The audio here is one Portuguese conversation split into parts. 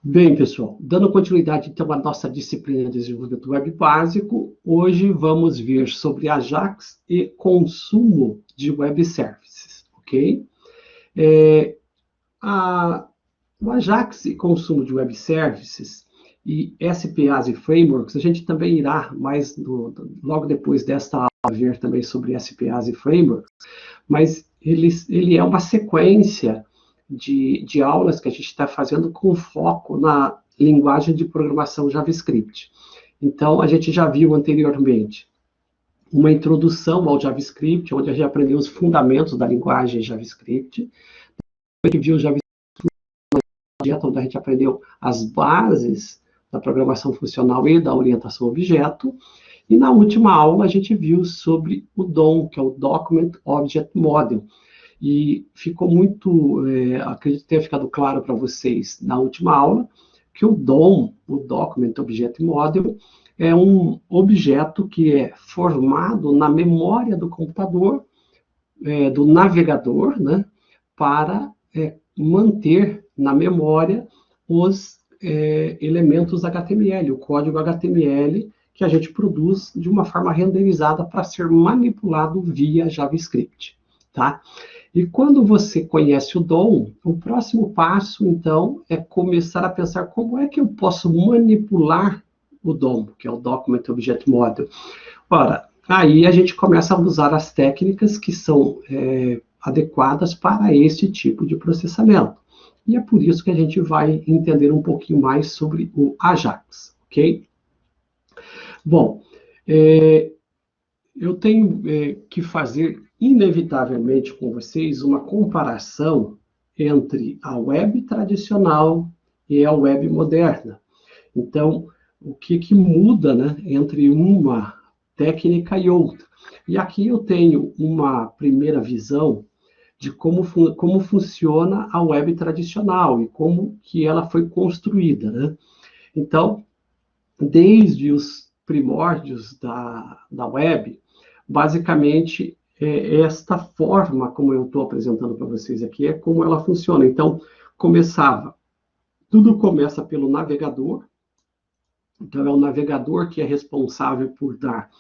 Bem, pessoal, dando continuidade então à nossa disciplina de desenvolvimento web básico, hoje vamos ver sobre Ajax e consumo de web services, ok? O Ajax e consumo de web services e SPAs e frameworks, a gente também irá logo depois desta aula ver também sobre SPAs e frameworks, mas ele é uma sequência de aulas que a gente está fazendo com foco na linguagem de programação JavaScript. Então, a gente já viu anteriormente uma introdução ao JavaScript, onde a gente aprendeu os fundamentos da linguagem JavaScript. A gente viu o JavaScript, onde a gente aprendeu as bases da programação funcional e da orientação a objeto. E na última aula a gente viu sobre o DOM, que é o Document Object Model. E ficou acredito que tenha ficado claro para vocês na última aula, que o DOM, o Document Object Model, é um objeto que é formado na memória do computador, do navegador, né, para manter na memória os elementos HTML, o código HTML que a gente produz de uma forma renderizada para ser manipulado via JavaScript, tá? E quando você conhece o DOM, o próximo passo, então, é começar a pensar como é que eu posso manipular o DOM, que é o Document Object Model. Ora, aí a gente começa a usar as técnicas que são adequadas para esse tipo de processamento. E é por isso que a gente vai entender um pouquinho mais sobre o Ajax, ok? Bom, eu tenho que fazer inevitavelmente com vocês uma comparação entre a web tradicional e a web moderna. Então, o que muda, né, entre uma técnica e outra? E aqui eu tenho uma primeira visão de como funciona a web tradicional e como que ela foi construída, né? Então, desde os primórdios da web, basicamente, esta forma como eu estou apresentando para vocês aqui é como ela funciona. Então, tudo começa pelo navegador. Então, é o navegador que é responsável por dar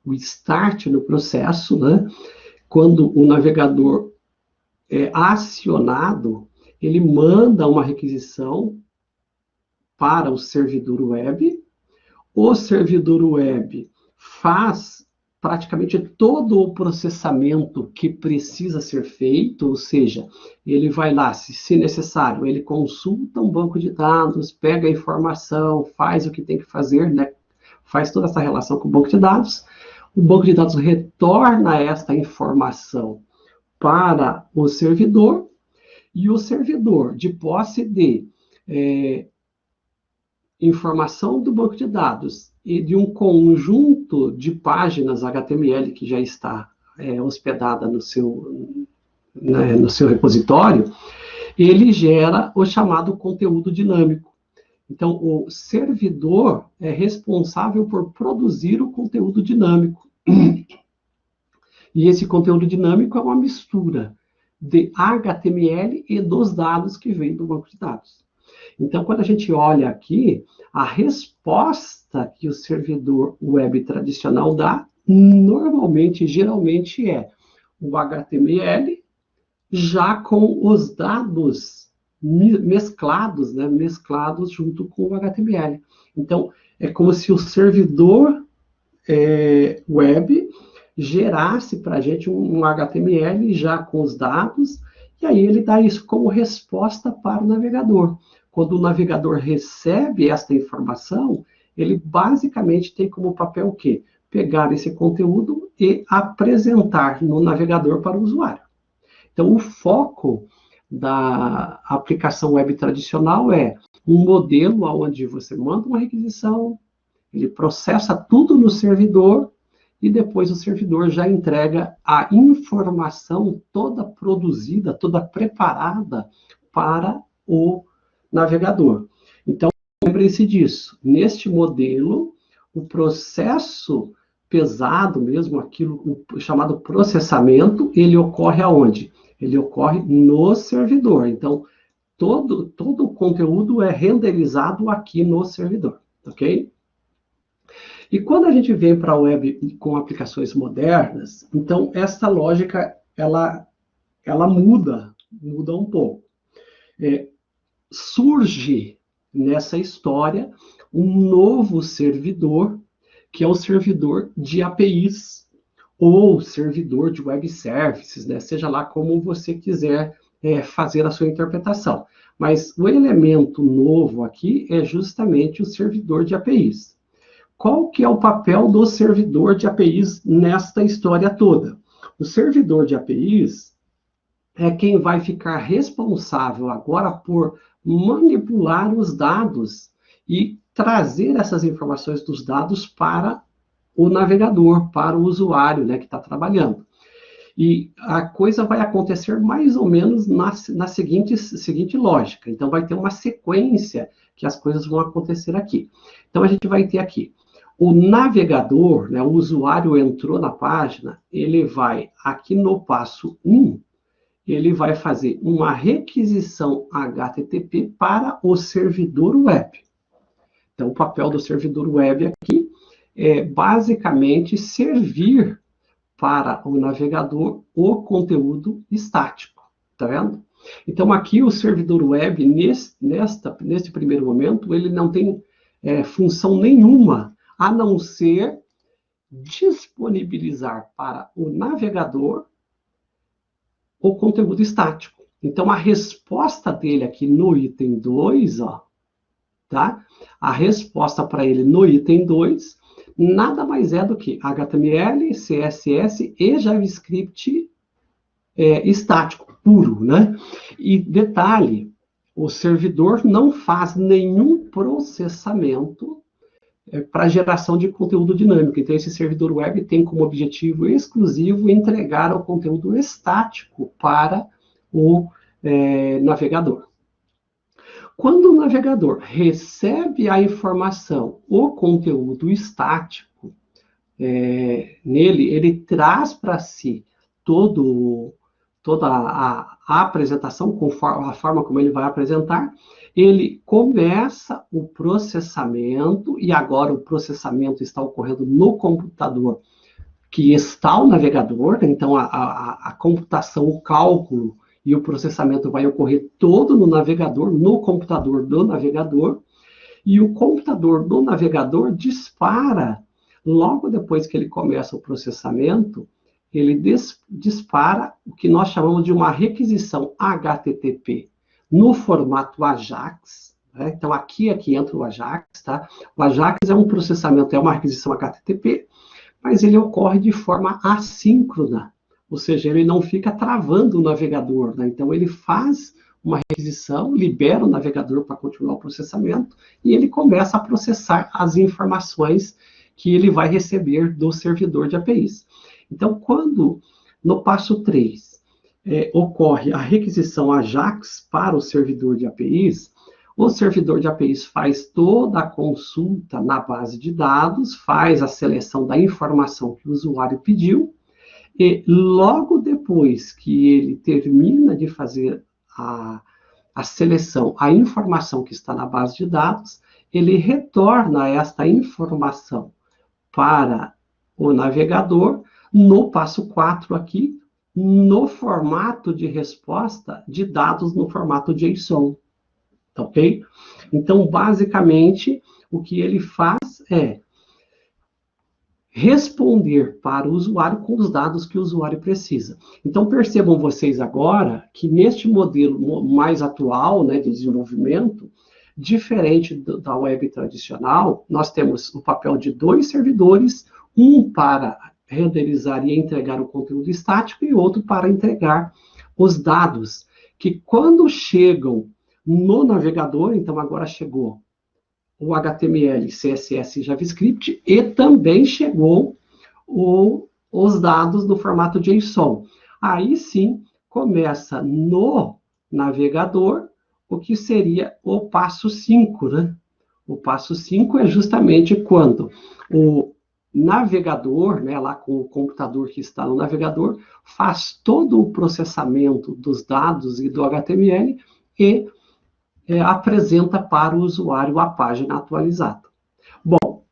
o start no processo, né? Quando o navegador é acionado, ele manda uma requisição para o servidor web. O servidor web faz praticamente todo o processamento que precisa ser feito, ou seja, ele vai lá, se necessário, ele consulta um banco de dados, pega a informação, faz o que tem que fazer, né? Faz toda essa relação com o banco de dados. O banco de dados retorna esta informação para o servidor, e o servidor, de posse de informação do banco de dados e de um conjunto de páginas HTML que já está hospedada no seu repositório, ele gera o chamado conteúdo dinâmico. Então, o servidor é responsável por produzir o conteúdo dinâmico. E esse conteúdo dinâmico é uma mistura de HTML e dos dados que vêm do banco de dados. Então, quando a gente olha aqui, a resposta que o servidor web tradicional dá, normalmente, geralmente, é o HTML já com os dados mesclados, né, mesclados junto com o HTML. Então, é como se o servidor web gerasse para a gente um HTML já com os dados, e aí ele dá isso como resposta para o navegador. Quando o navegador recebe esta informação, ele basicamente tem como papel o quê? Pegar esse conteúdo e apresentar no navegador para o usuário. Então, o foco da aplicação web tradicional é um modelo onde você manda uma requisição, ele processa tudo no servidor, e depois o servidor já entrega a informação toda produzida, toda preparada para o navegador. Então, lembre-se disso. Neste modelo, o processo pesado mesmo, aquilo chamado processamento, ele ocorre aonde? Ele ocorre no servidor. Então, todo o conteúdo é renderizado aqui no servidor, ok? E quando a gente vem para a web com aplicações modernas, então essa lógica, ela muda um pouco. Surge nessa história um novo servidor, que é o servidor de APIs, ou servidor de web services, né? Seja lá como você quiser fazer a sua interpretação. Mas o elemento novo aqui é justamente o servidor de APIs. Qual que é o papel do servidor de APIs nesta história toda? O servidor de APIs é quem vai ficar responsável agora por manipular os dados e trazer essas informações dos dados para o navegador, para o usuário, né, que está trabalhando. E a coisa vai acontecer mais ou menos na seguinte lógica. Então, vai ter uma sequência que as coisas vão acontecer aqui. Então, a gente vai ter aqui o navegador, né, o usuário entrou na página, ele vai, aqui no passo 1, ele vai fazer uma requisição HTTP para o servidor web. Então, o papel do servidor web aqui é basicamente servir para o navegador o conteúdo estático, tá vendo? Então, aqui o servidor web, neste primeiro momento, ele não tem função nenhuma, a não ser disponibilizar para o navegador o conteúdo estático. Então, a resposta dele aqui no item 2, ó, tá? A resposta para ele no item 2 nada mais é do que HTML, CSS e JavaScript estático, puro, né? E detalhe, o servidor não faz nenhum processamento para geração de conteúdo dinâmico. Então, esse servidor web tem como objetivo exclusivo entregar o conteúdo estático para o navegador. Quando o navegador recebe a informação, o conteúdo estático, nele, ele traz para si toda a apresentação, conforme a forma como ele vai apresentar, ele começa o processamento, e agora o processamento está ocorrendo no computador que está o navegador, então a computação, o cálculo e o processamento vai ocorrer todo no navegador, no computador do navegador, e o computador do navegador dispara, logo depois que ele começa o processamento, ele dispara o que nós chamamos de uma requisição HTTP no formato AJAX, né? Então, aqui entra o AJAX, tá? O AJAX é um processamento, é uma requisição HTTP, mas ele ocorre de forma assíncrona, ou seja, ele não fica travando o navegador, né? Então, ele faz uma requisição, libera o navegador para continuar o processamento, e ele começa a processar as informações que ele vai receber do servidor de APIs. Então, quando, no passo 3, ocorre a requisição AJAX para o servidor de APIs, o servidor de APIs faz toda a consulta na base de dados, faz a seleção da informação que o usuário pediu, e logo depois que ele termina de fazer a seleção, a informação que está na base de dados, ele retorna esta informação para o navegador, no passo 4 aqui, no formato de resposta de dados no formato JSON, tá ok? Então, basicamente, o que ele faz é responder para o usuário com os dados que o usuário precisa. Então, percebam vocês agora que neste modelo mais atual, né, de desenvolvimento, diferente da web tradicional, nós temos o papel de 2 servidores, um para renderizar e entregar o conteúdo estático e outro para entregar os dados, que quando chegam no navegador, então agora chegou o HTML, CSS e JavaScript, e também chegou os dados no formato JSON. Aí sim, começa no navegador o que seria o passo 5, né? O passo 5 é justamente quando o navegador, né, lá com o computador que está no navegador, faz todo o processamento dos dados e do HTML e apresenta para o usuário a página atualizada. Bom,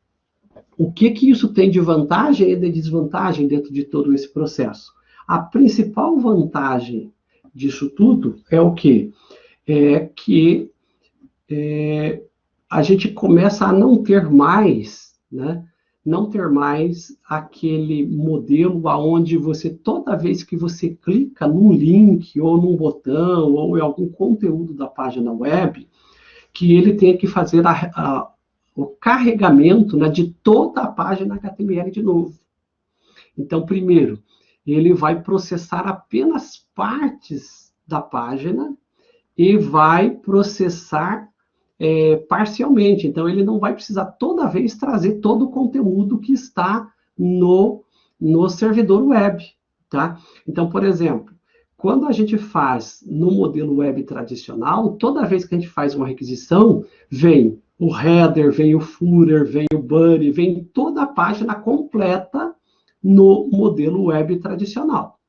o que isso tem de vantagem e de desvantagem dentro de todo esse processo? A principal vantagem disso tudo é o quê? É que a gente começa a não ter mais, né? Não ter mais aquele modelo aonde você, toda vez que você clica num link, ou num botão, ou em algum conteúdo da página web, que ele tenha que fazer o carregamento, né, de toda a página HTML de novo. Então, primeiro, ele vai processar apenas partes da página e vai processar parcialmente. Então, ele não vai precisar toda vez trazer todo o conteúdo que está no servidor web, tá? Então, por exemplo, quando a gente faz no modelo web tradicional, toda vez que a gente faz uma requisição, vem o header, vem o footer, vem o body, vem toda a página completa no modelo web tradicional.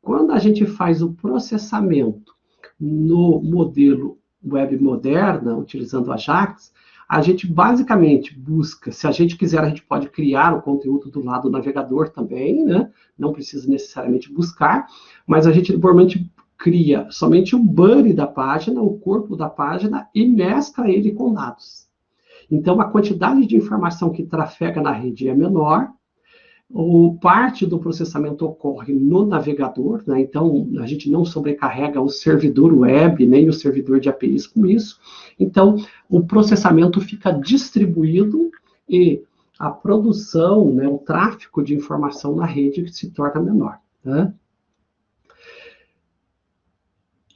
Quando a gente faz o processamento no modelo web moderna, utilizando o Ajax, a gente basicamente busca, se a gente quiser, a gente pode criar o conteúdo do lado do navegador também, né? Não precisa necessariamente buscar, mas a gente normalmente cria somente o body da página, o corpo da página, e mescla ele com dados. Então, a quantidade de informação que trafega na rede é menor, parte do processamento ocorre no navegador, né? Então a gente não sobrecarrega o servidor web, nem o servidor de APIs com isso. Então, o processamento fica distribuído e a produção, né, o tráfego de informação na rede se torna menor, né?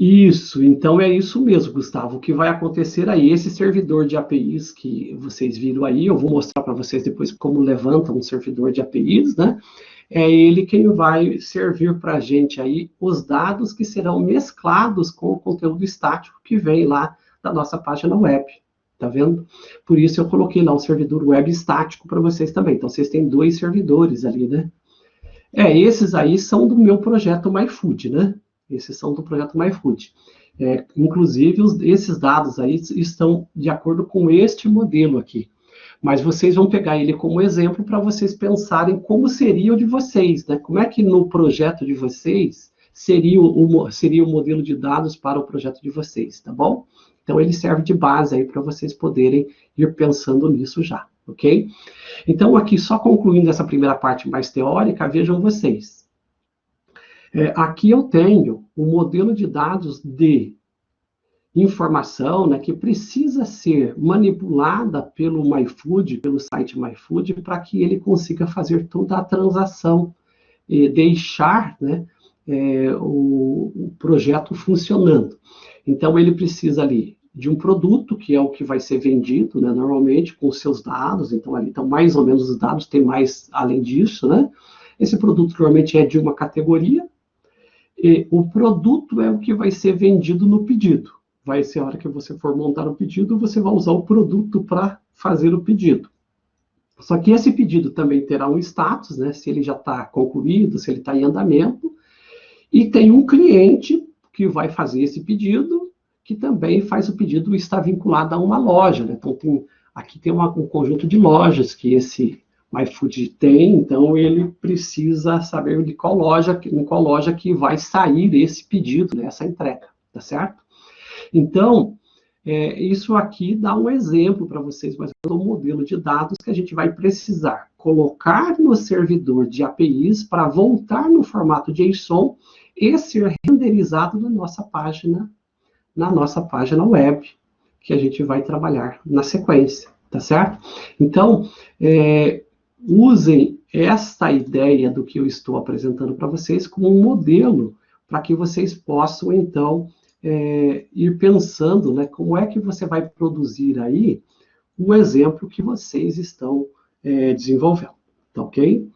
Isso, então é isso mesmo, Gustavo. O que vai acontecer aí, esse servidor de APIs que vocês viram aí, eu vou mostrar para vocês depois como levanta um servidor de APIs, né? É ele quem vai servir para a gente aí os dados que serão mesclados com o conteúdo estático que vem lá da nossa página web, tá vendo? Por isso eu coloquei lá um servidor web estático para vocês também. Então vocês têm 2 servidores ali, né? Esses aí são do meu projeto MyFood, né? Esses são do projeto MyFood. Inclusive, esses dados aí estão de acordo com este modelo aqui. Mas vocês vão pegar ele como exemplo para vocês pensarem como seria o de vocês, né? Como é que no projeto de vocês seria o modelo de dados para o projeto de vocês, tá bom? Então, ele serve de base aí para vocês poderem ir pensando nisso já, ok? Então, aqui, só concluindo essa primeira parte mais teórica, vejam vocês. Aqui eu tenho um modelo de dados de informação, né, que precisa ser manipulada pelo MyFood, pelo site MyFood, para que ele consiga fazer toda a transação e deixar, né, o projeto funcionando. Então, ele precisa ali de um produto, que é o que vai ser vendido, né, normalmente, com seus dados. Então, ali estão mais ou menos os dados, tem mais além disso, né? Esse produto normalmente é de uma categoria, e o produto é o que vai ser vendido no pedido. Vai ser a hora que você for montar o pedido, você vai usar o produto para fazer o pedido. Só que esse pedido também terá um status, né? Se ele já está concluído, se ele está em andamento. E tem um cliente que vai fazer esse pedido, que também faz o pedido e está vinculado a uma loja, né? Então, aqui tem um conjunto de lojas que esse MyFood tem, então ele precisa saber em qual loja que vai sair esse pedido, né, essa entrega, tá certo? Então, isso aqui dá um exemplo para vocês, mas é um modelo de dados que a gente vai precisar colocar no servidor de APIs para voltar no formato JSON e ser renderizado na nossa página web, que a gente vai trabalhar na sequência, tá certo? Então, usem esta ideia do que eu estou apresentando para vocês como um modelo para que vocês possam, então, ir pensando, né, como é que você vai produzir aí o exemplo que vocês estão desenvolvendo, tá ok?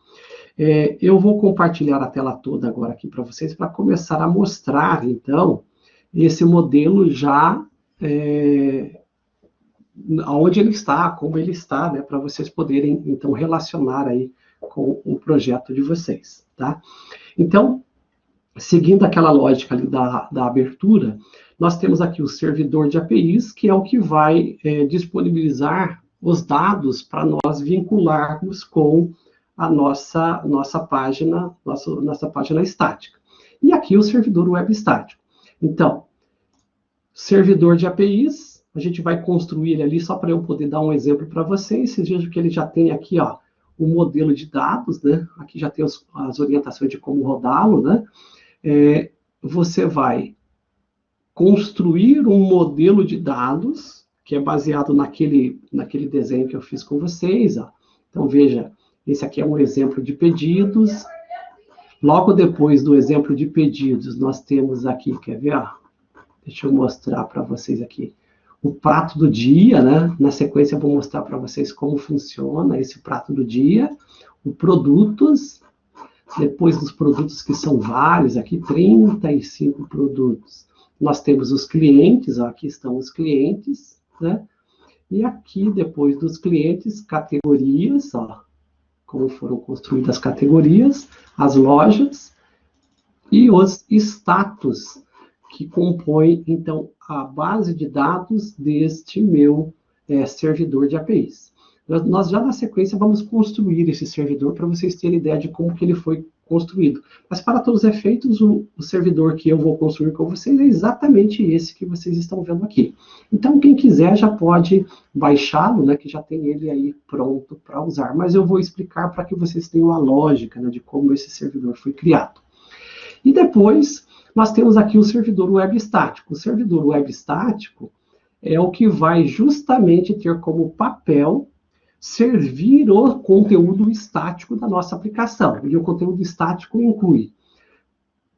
Eu vou compartilhar a tela toda agora aqui para vocês, para começar a mostrar, então, esse modelo já onde ele está, como ele está, né, para vocês poderem, então, relacionar aí com o projeto de vocês, tá? Então, seguindo aquela lógica ali da abertura, nós temos aqui o servidor de APIs, que é o que vai disponibilizar os dados para nós vincularmos com a nossa página estática. E aqui o servidor web estático. Então, servidor de APIs, a gente vai construir ele ali, só para eu poder dar um exemplo para vocês. Vocês vejam que ele já tem aqui, ó, o modelo de dados, né? Aqui já tem as orientações de como rodá-lo, né? Você vai construir um modelo de dados, que é baseado naquele desenho que eu fiz com vocês, ó. Então, veja, esse aqui é um exemplo de pedidos. Logo depois do exemplo de pedidos, nós temos aqui, quer ver, ó? Deixa eu mostrar para vocês aqui o prato do dia, né? Na sequência eu vou mostrar para vocês como funciona esse prato do dia, o produtos, depois dos produtos que são vários, aqui 35 produtos. Nós temos os clientes, ó, aqui estão os clientes, né? E aqui, depois dos clientes, categorias, ó, como foram construídas as categorias, as lojas e os status, que compõem, então, a base de dados deste meu servidor de APIs. Nós já na sequência vamos construir esse servidor para vocês terem ideia de como que ele foi construído. Mas para todos os efeitos, o servidor que eu vou construir com vocês é exatamente esse que vocês estão vendo aqui. Então, quem quiser já pode baixá-lo, né, que já tem ele aí pronto para usar. Mas eu vou explicar para que vocês tenham a lógica, né, de como esse servidor foi criado. E depois, nós temos aqui o servidor web estático. O servidor web estático é o que vai justamente ter como papel servir o conteúdo estático da nossa aplicação. E o conteúdo estático inclui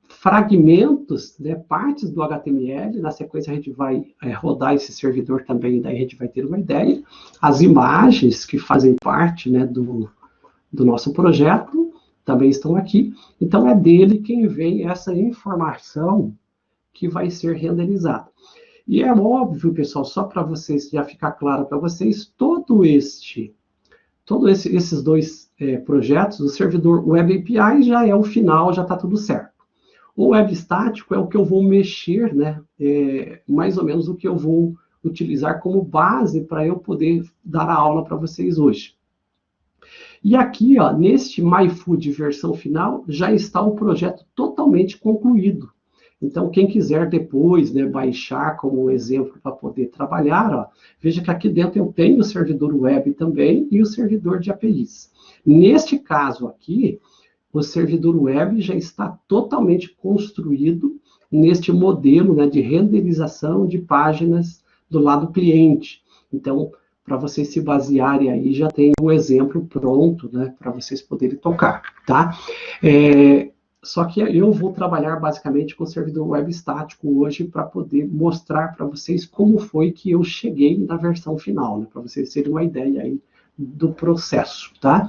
fragmentos, né, partes do HTML. Na sequência, a gente vai rodar esse servidor também, daí a gente vai ter uma ideia. As imagens que fazem parte, né, do nosso projeto também estão aqui. Então, é dele quem vem essa informação que vai ser renderizada. E é óbvio, pessoal, só para vocês, já ficar claro para vocês, todos esses dois projetos, o servidor Web API já é o final, já está tudo certo. O web estático é o que eu vou mexer, né, mais ou menos o que eu vou utilizar como base para eu poder dar a aula para vocês hoje. E aqui, ó, neste MyFood versão final, já está o projeto totalmente concluído. Então, quem quiser depois, né, baixar como exemplo para poder trabalhar, ó, veja que aqui dentro eu tenho o servidor web também e o servidor de APIs. Neste caso aqui, o servidor web já está totalmente construído neste modelo, né, de renderização de páginas do lado cliente. Então, para vocês se basearem aí, já tem um exemplo pronto, né, para vocês poderem tocar, tá? Só que eu vou trabalhar basicamente com o servidor web estático hoje para poder mostrar para vocês como foi que eu cheguei na versão final, né, para vocês terem uma ideia aí do processo, tá?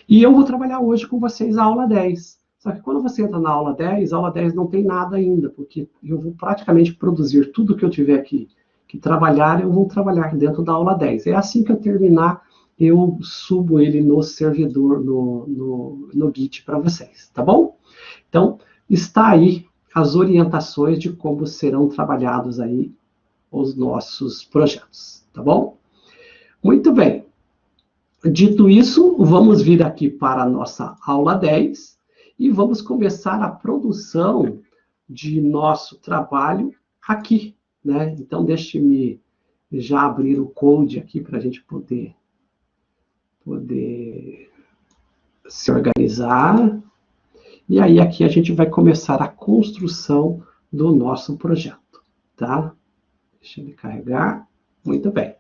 E eu vou trabalhar hoje com vocês a aula 10. Só que quando você entra na aula 10 não tem nada ainda, porque eu vou praticamente produzir tudo que eu tiver aqui que trabalhar, eu vou trabalhar dentro da aula 10. É assim que eu terminar, eu subo ele no servidor, no Git para vocês, tá bom? Então, está aí as orientações de como serão trabalhados aí os nossos projetos, tá bom? Muito bem. Dito isso, vamos vir aqui para a nossa aula 10 e vamos começar a produção de nosso trabalho aqui, né? Então, deixe-me já abrir o code aqui para a gente poder se organizar. E aí, aqui a gente vai começar a construção do nosso projeto, tá? Deixa ele carregar. Muito bem.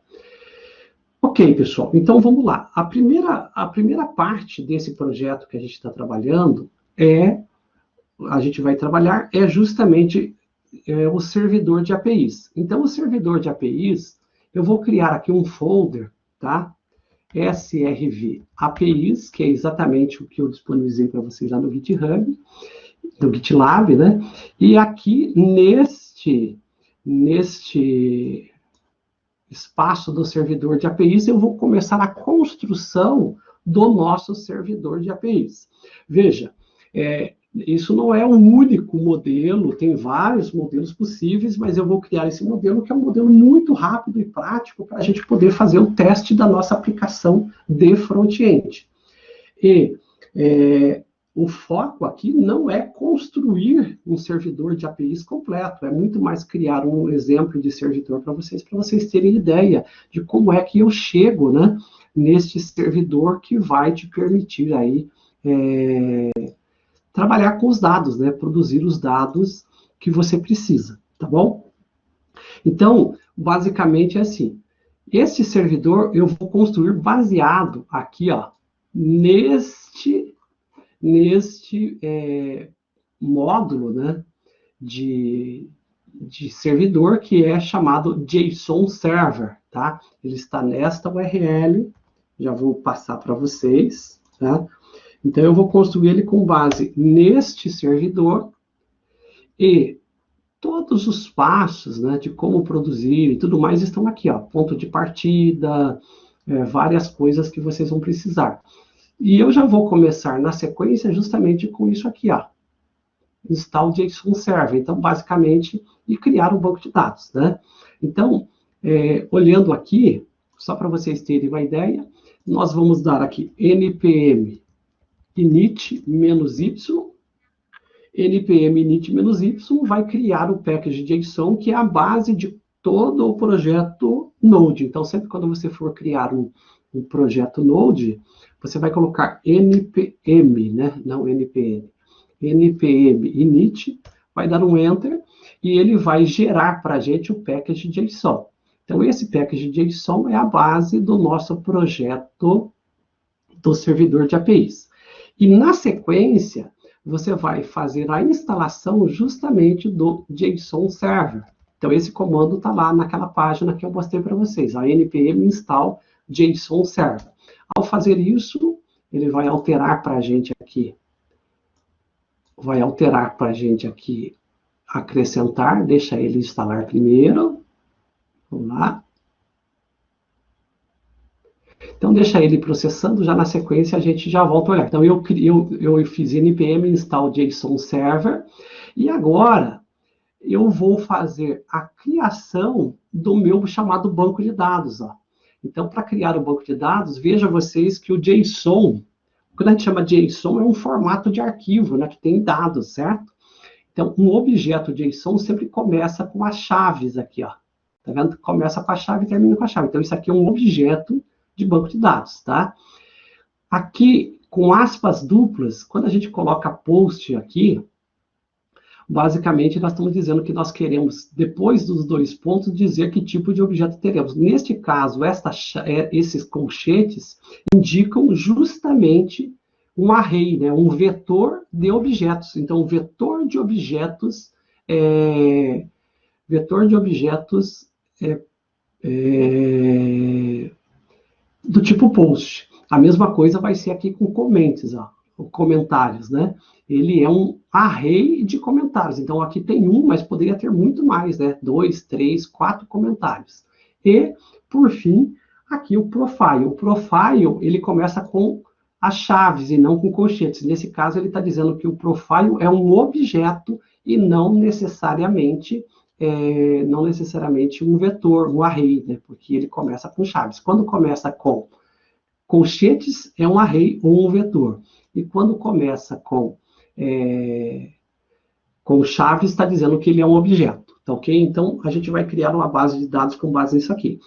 Ok, pessoal. Então, vamos lá. A primeira parte desse projeto que a gente está trabalhando a gente vai trabalhar justamente o servidor de APIs. Então, o servidor de APIs, eu vou criar aqui um folder, tá? SRV APIs, que é exatamente o que eu disponibilizei para vocês lá no GitHub, no GitLab, né? E aqui, neste espaço do servidor de APIs, eu vou começar a construção do nosso servidor de APIs. Veja, Isso não é um único modelo, tem vários modelos possíveis, mas eu vou criar esse modelo, que é um modelo muito rápido e prático para a gente poder fazer o teste da nossa aplicação de front-end. E o foco aqui não é construir um servidor de APIs completo, é muito mais criar um exemplo de servidor para vocês terem ideia de como é que eu chego, né, neste servidor que vai te permitir aí trabalhar com os dados, né, produzir os dados que você precisa, tá bom? Então, basicamente é assim, este servidor eu vou construir baseado aqui, ó, neste módulo, né, de servidor que é chamado JSON Server, tá? Ele está nesta URL, já vou passar para vocês, tá? Então, eu vou construir ele com base neste servidor e todos os passos, né, de como produzir e tudo mais estão aqui, ó, ponto de partida, várias coisas que vocês vão precisar. E eu já vou começar na sequência justamente com isso aqui, ó, install JSON Server. Então, basicamente, e criar um banco de dados, né? Então, olhando aqui, só para vocês terem uma ideia, nós vamos dar aqui npm init-y, npm init-y vai criar o package JSON, que é a base de todo o projeto Node. Então, sempre quando você for criar um projeto Node, você vai colocar npm, né? Não npm. npm init, vai dar um enter, e ele vai gerar para a gente o package JSON. Então, esse package JSON é a base do nosso projeto do servidor de APIs. E, na sequência, você vai fazer a instalação justamente do JSON Server. Então, esse comando está lá naquela página que eu mostrei para vocês, a npm install JSON Server. Ao fazer isso, ele vai alterar para a gente aqui, acrescentar, deixa ele instalar primeiro. Vamos lá. Então, deixa ele processando, já na sequência a gente já volta a olhar. Então, eu fiz npm install JSON Server, e agora eu vou fazer a criação do meu chamado banco de dados. Ó. Então, para criar o banco de dados, veja vocês que o JSON, quando a gente chama JSON, é um formato de arquivo, né, que tem dados, certo? Então, um objeto JSON sempre começa com as chaves aqui, ó. Tá vendo? Começa com a chave e termina com a chave. Então, isso aqui é um objeto de banco de dados, tá? Aqui, com aspas duplas, quando a gente coloca post aqui, basicamente nós estamos dizendo que nós queremos, depois dos dois pontos, dizer que tipo de objeto teremos. Neste caso, esses colchetes indicam justamente um array, né? Um vetor de objetos. Então, um vetor de objetos do tipo post. A mesma coisa vai ser aqui com comments, ó, comentários, né? Ele é um array de comentários. Então, aqui tem um, mas poderia ter muito mais, né? 2, 3, 4 comentários. E, por fim, aqui o profile. O profile, ele começa com as chaves e não com colchetes. Nesse caso, ele está dizendo que o profile é um objeto e não necessariamente um vetor, um array, né? Porque ele começa com chaves. Quando começa com colchetes, é um array ou um vetor. E quando começa com chaves, está dizendo que ele é um objeto. Tá ok? Então, a gente vai criar uma base de dados com base nisso aqui.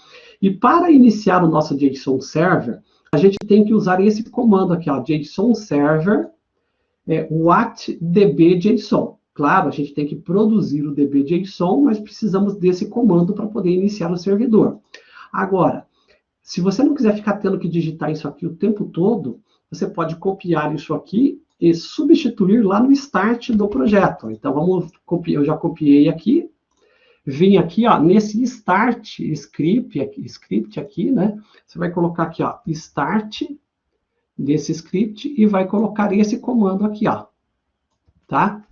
E para iniciar o nosso JSON Server, a gente tem que usar esse comando aqui, ó, JSON Server, what db.json. Claro, a gente tem que produzir o db.json, mas precisamos desse comando para poder iniciar o servidor. Agora, se você não quiser ficar tendo que digitar isso aqui o tempo todo, você pode copiar isso aqui e substituir lá no start do projeto. Então, vamos copiar, eu já copiei aqui, vim aqui, ó, nesse start script aqui, né? Você vai colocar aqui, ó, start desse script e vai colocar esse comando aqui, ó, tá?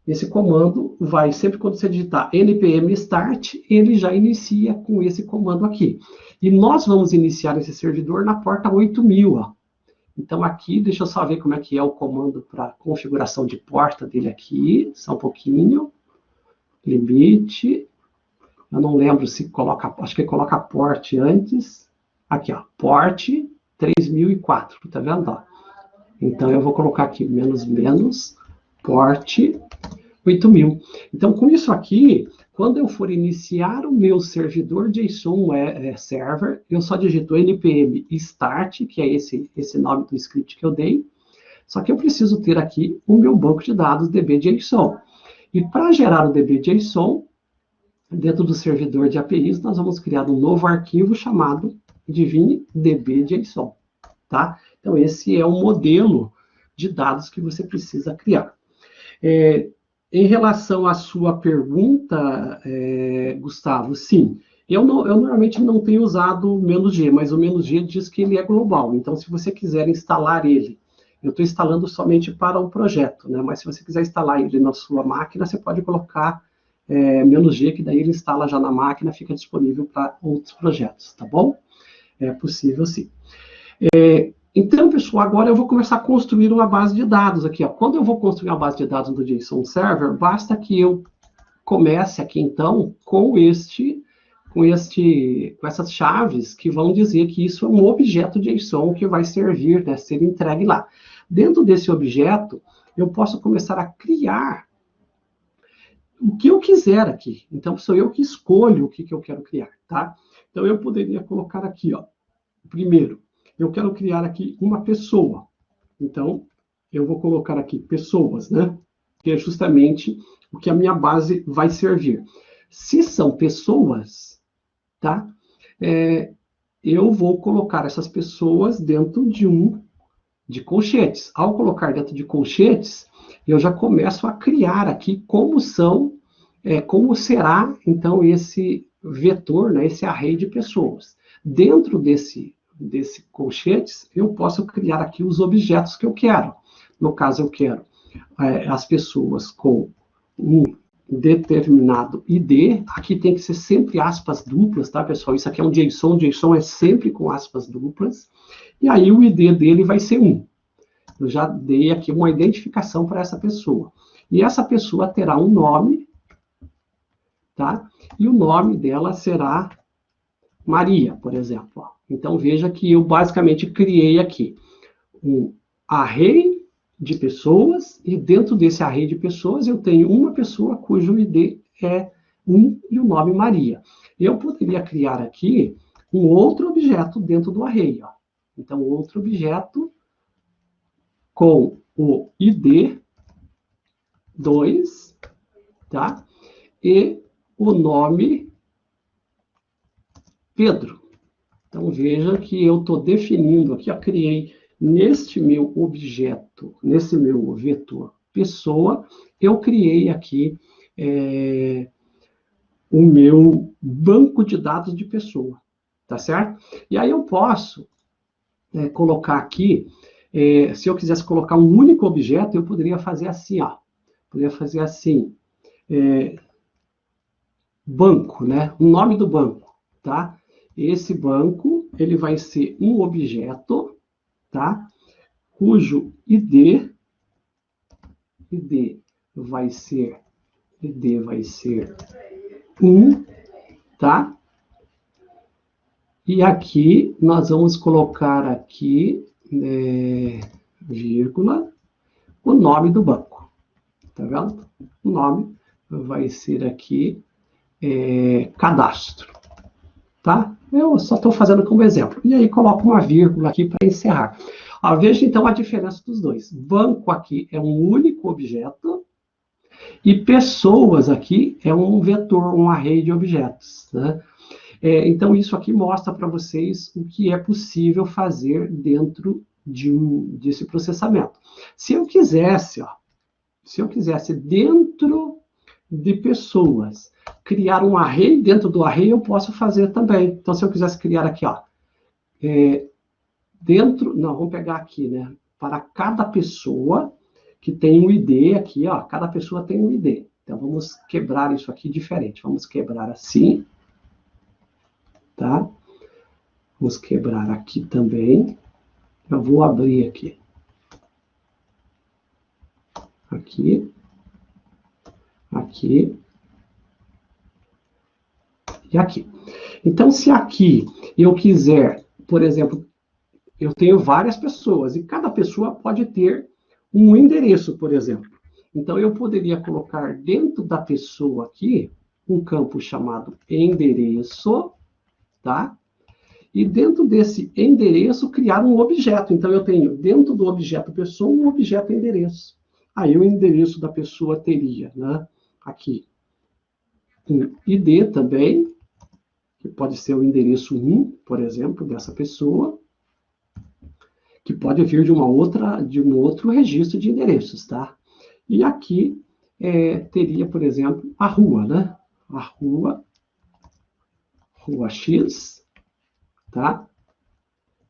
Esse comando vai, sempre quando você digitar npm start, ele já inicia com esse comando aqui. E nós vamos iniciar esse servidor na porta 8000, ó. Então, aqui, deixa eu só ver como é que é o comando para configuração de porta dele aqui, só um pouquinho. Limite. Eu não lembro se coloca, acho que coloca port antes. Aqui, ó, port 3004, tá vendo? Ó? Então, eu vou colocar aqui menos, port 8000. Então, com isso aqui, quando eu for iniciar o meu servidor JSON server, eu só digito npm start, que é esse nome do script que eu dei, só que eu preciso ter aqui o meu banco de dados DB-JSON. E para gerar o DB-JSON, dentro do servidor de APIs, nós vamos criar um novo arquivo chamado Divine DB-JSON. Tá? Então, esse é o modelo de dados que você precisa criar. Em relação à sua pergunta, Gustavo, sim, eu normalmente não tenho usado o "-g", mas o "-g" diz que ele é global. Então, se você quiser instalar ele, eu estou instalando somente para o projeto, né? Mas se você quiser instalar ele na sua máquina, você pode colocar "-g", que daí ele instala já na máquina, fica disponível para outros projetos, tá bom? É possível, sim. Então, pessoal, agora eu vou começar a construir uma base de dados aqui. Ó. Quando eu vou construir uma base de dados no JSON Server, basta que eu comece aqui, então, com essas chaves que vão dizer que isso é um objeto JSON que vai servir, né, ser entregue lá. Dentro desse objeto, eu posso começar a criar o que eu quiser aqui. Então, sou eu que escolho o que eu quero criar, tá? Então, eu poderia colocar aqui, ó, primeiro, eu quero criar aqui uma pessoa. Então, eu vou colocar aqui pessoas, né? Que é justamente o que a minha base vai servir. Se são pessoas, tá? Eu vou colocar essas pessoas dentro de colchetes. Ao colocar dentro de colchetes, eu já começo a criar aqui como será, então, esse vetor, né, esse array de pessoas. Dentro desse colchetes, eu posso criar aqui os objetos que eu quero. No caso, eu quero as pessoas com um determinado ID. Aqui tem que ser sempre aspas duplas, tá, pessoal? Isso aqui é um JSON. JSON é sempre com aspas duplas. E aí o ID dele vai ser 1. Eu já dei aqui uma identificação para essa pessoa. E essa pessoa terá um nome, tá? E o nome dela será Maria, por exemplo. Então, veja que eu basicamente criei aqui um array de pessoas, e dentro desse array de pessoas eu tenho uma pessoa cujo ID é 1 e o nome Maria. Eu poderia criar aqui um outro objeto dentro do array. Ó. Então, outro objeto com o ID 2, tá? E o nome Pedro. Então, veja que eu estou definindo aqui, eu criei neste meu objeto, nesse meu vetor pessoa, eu criei aqui o meu banco de dados de pessoa, tá certo? E aí eu posso colocar aqui, se eu quisesse colocar um único objeto, eu poderia fazer assim, ó. Poderia fazer assim, banco, né? O nome do banco, tá? Esse banco, ele vai ser um objeto, tá? Cujo ID vai ser 1, tá? E aqui nós vamos colocar aqui, vírgula, o nome do banco, tá vendo? O nome vai ser aqui cadastro, tá? Eu só estou fazendo como exemplo. E aí coloco uma vírgula aqui para encerrar. Veja então a diferença dos dois. Banco aqui é um único objeto e pessoas aqui é um vetor, um array de objetos, né? Então isso aqui mostra para vocês o que é possível fazer dentro desse processamento. Se eu quisesse dentro de pessoas criar um array, dentro do array eu posso fazer também. Então, se eu quisesse criar aqui, ó, vamos pegar aqui, né, para cada pessoa que tem um ID aqui, ó, cada pessoa tem um ID. Então, vamos quebrar isso aqui diferente. Vamos quebrar assim, tá? Vamos quebrar aqui também. Eu vou abrir aqui. Aqui. Aqui. E aqui. Então, se aqui eu quiser, por exemplo, eu tenho várias pessoas, e cada pessoa pode ter um endereço, por exemplo. Então, eu poderia colocar dentro da pessoa aqui, um campo chamado endereço, tá? E dentro desse endereço, criar um objeto. Então, eu tenho dentro do objeto pessoa, um objeto endereço. Aí, o endereço da pessoa teria, né? Aqui, um ID também, que pode ser o endereço 1, por exemplo, dessa pessoa, que pode vir de um outro registro de endereços, tá? E aqui teria, por exemplo, a rua, né? A rua X, tá?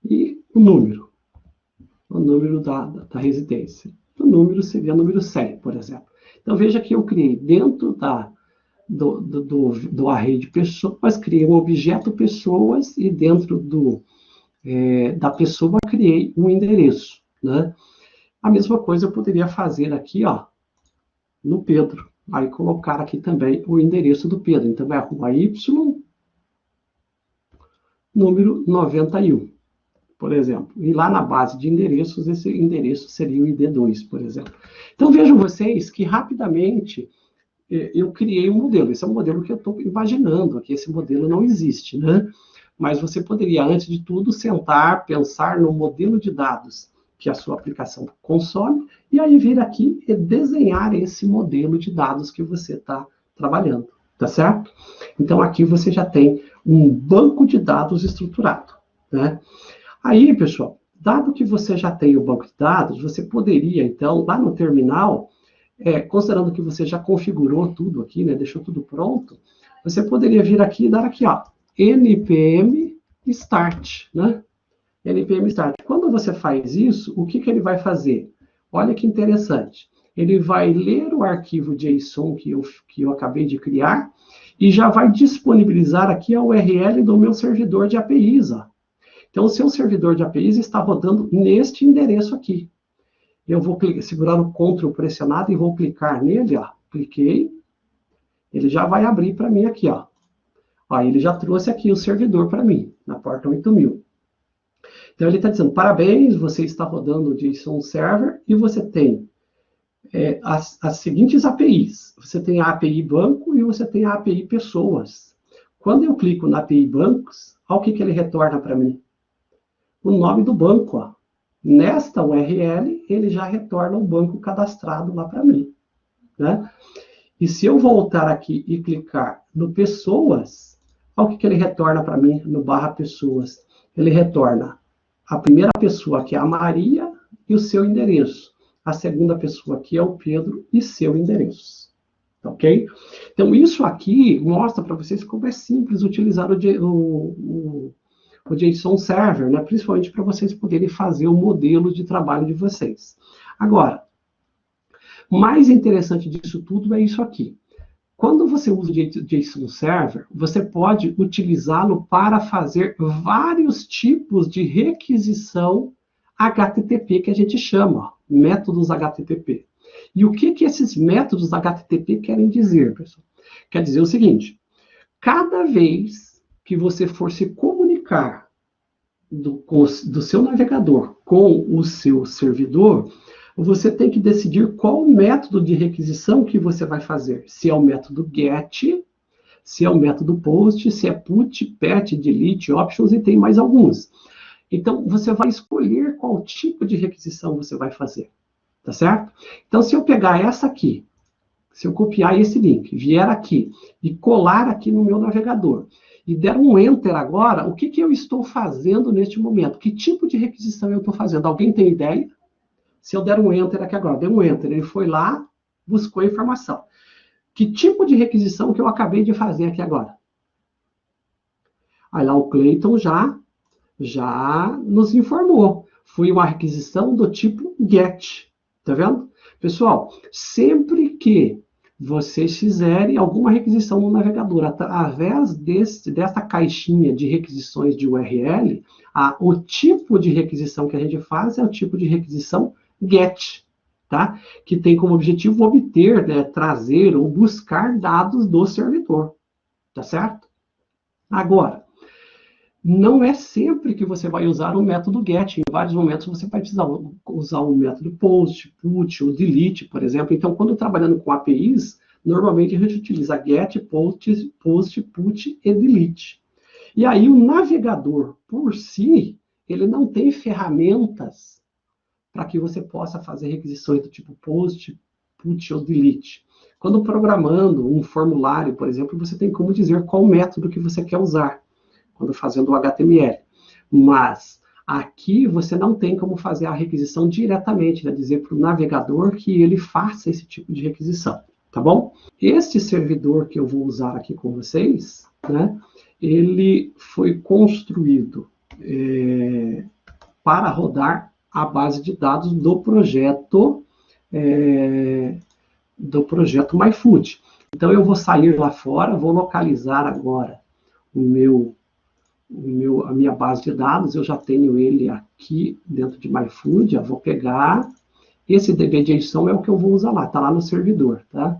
E o número da residência. O número seria o número 100, por exemplo. Então, veja que eu criei dentro do array de pessoas, criei um objeto pessoas e dentro da pessoa criei um endereço, né? A mesma coisa eu poderia fazer aqui, ó, no Pedro. Aí colocar aqui também o endereço do Pedro. Então, é a rua Y, número 91, por exemplo. E lá na base de endereços, esse endereço seria o ID2, por exemplo. Então, vejam vocês que rapidamente eu criei um modelo. Esse é um modelo que eu estou imaginando, aqui esse modelo não existe, né? Mas você poderia, antes de tudo, sentar, pensar no modelo de dados que a sua aplicação consome, e aí vir aqui e desenhar esse modelo de dados que você está trabalhando, tá certo? Então, aqui você já tem um banco de dados estruturado, né? Aí, pessoal, dado que você já tem o banco de dados, você poderia, então, lá no terminal, considerando que você já configurou tudo aqui, né, deixou tudo pronto, você poderia vir aqui e dar aqui, ó, npm start, né? npm start. Quando você faz isso, o que ele vai fazer? Olha que interessante. Ele vai ler o arquivo JSON que eu acabei de criar e já vai disponibilizar aqui a URL do meu servidor de APIs. Ó. Então, o seu servidor de APIs está rodando neste endereço aqui. Eu vou segurar o Ctrl pressionado e vou clicar nele, ó. Cliquei. Ele já vai abrir para mim aqui, ó. Ó. Ele já trouxe aqui o servidor para mim, na porta 8000. Então, ele está dizendo, parabéns, você está rodando o JSON Server e você tem as seguintes APIs. Você tem a API Banco e você tem a API Pessoas. Quando eu clico na API Bancos, olha o que ele retorna para mim. O nome do banco, ó. Nesta URL, ele já retorna o banco cadastrado lá para mim, né? E se eu voltar aqui e clicar no Pessoas, olha o que ele retorna para mim no /pessoas. Ele retorna a primeira pessoa, que é a Maria, e o seu endereço. A segunda pessoa, que é o Pedro, e seu endereço. Ok? Então, isso aqui mostra para vocês como é simples utilizar o JSON Server, né? Principalmente para vocês poderem fazer o modelo de trabalho de vocês. Agora, o mais interessante disso tudo é isso aqui. Quando você usa o JSON Server, você pode utilizá-lo para fazer vários tipos de requisição HTTP que a gente chama, ó, métodos HTTP. E o que esses métodos HTTP querem dizer, pessoal? Quer dizer o seguinte, cada vez que você for se comunicar do seu navegador com o seu servidor, você tem que decidir qual método de requisição que você vai fazer. Se é o método GET, se é o método POST, se é PUT, PET, DELETE, OPTIONS e tem mais alguns. Então, você vai escolher qual tipo de requisição você vai fazer. Tá certo? Então, se eu pegar essa aqui, se eu copiar esse link, vier aqui e colar aqui no meu navegador, e der um Enter agora, o que eu estou fazendo neste momento? Que tipo de requisição eu estou fazendo? Alguém tem ideia? Se eu der um Enter aqui agora, dei um Enter, ele foi lá, buscou a informação. Que tipo de requisição que eu acabei de fazer aqui agora? Aí lá o Clayton já nos informou. Foi uma requisição do tipo GET. Tá vendo? Pessoal, sempre que vocês fizerem alguma requisição no navegador. Através dessa caixinha de requisições de URL, o tipo de requisição que a gente faz é o tipo de requisição GET, tá? Que tem como objetivo obter, né, trazer ou buscar dados do servidor, tá certo? Agora, não é sempre que você vai usar o método GET. Em vários momentos você vai precisar usar o método POST, PUT ou DELETE, por exemplo. Então, quando trabalhando com APIs, normalmente a gente utiliza GET, POST, PUT e DELETE. E aí o navegador, por si, ele não tem ferramentas para que você possa fazer requisições do tipo POST, PUT ou DELETE. Quando programando um formulário, por exemplo, você tem como dizer qual método que você quer usar quando fazendo o HTML. Mas aqui você não tem como fazer a requisição diretamente, né? Dizer para o navegador que ele faça esse tipo de requisição, tá bom? Este servidor que eu vou usar aqui com vocês, né? Ele foi construído para rodar a base de dados do projeto MyFood. Então eu vou sair lá fora, vou localizar agora a minha base de dados, eu já tenho ele aqui dentro de MyFood, eu vou pegar, esse DB.json é o que eu vou usar lá, está lá no servidor, tá?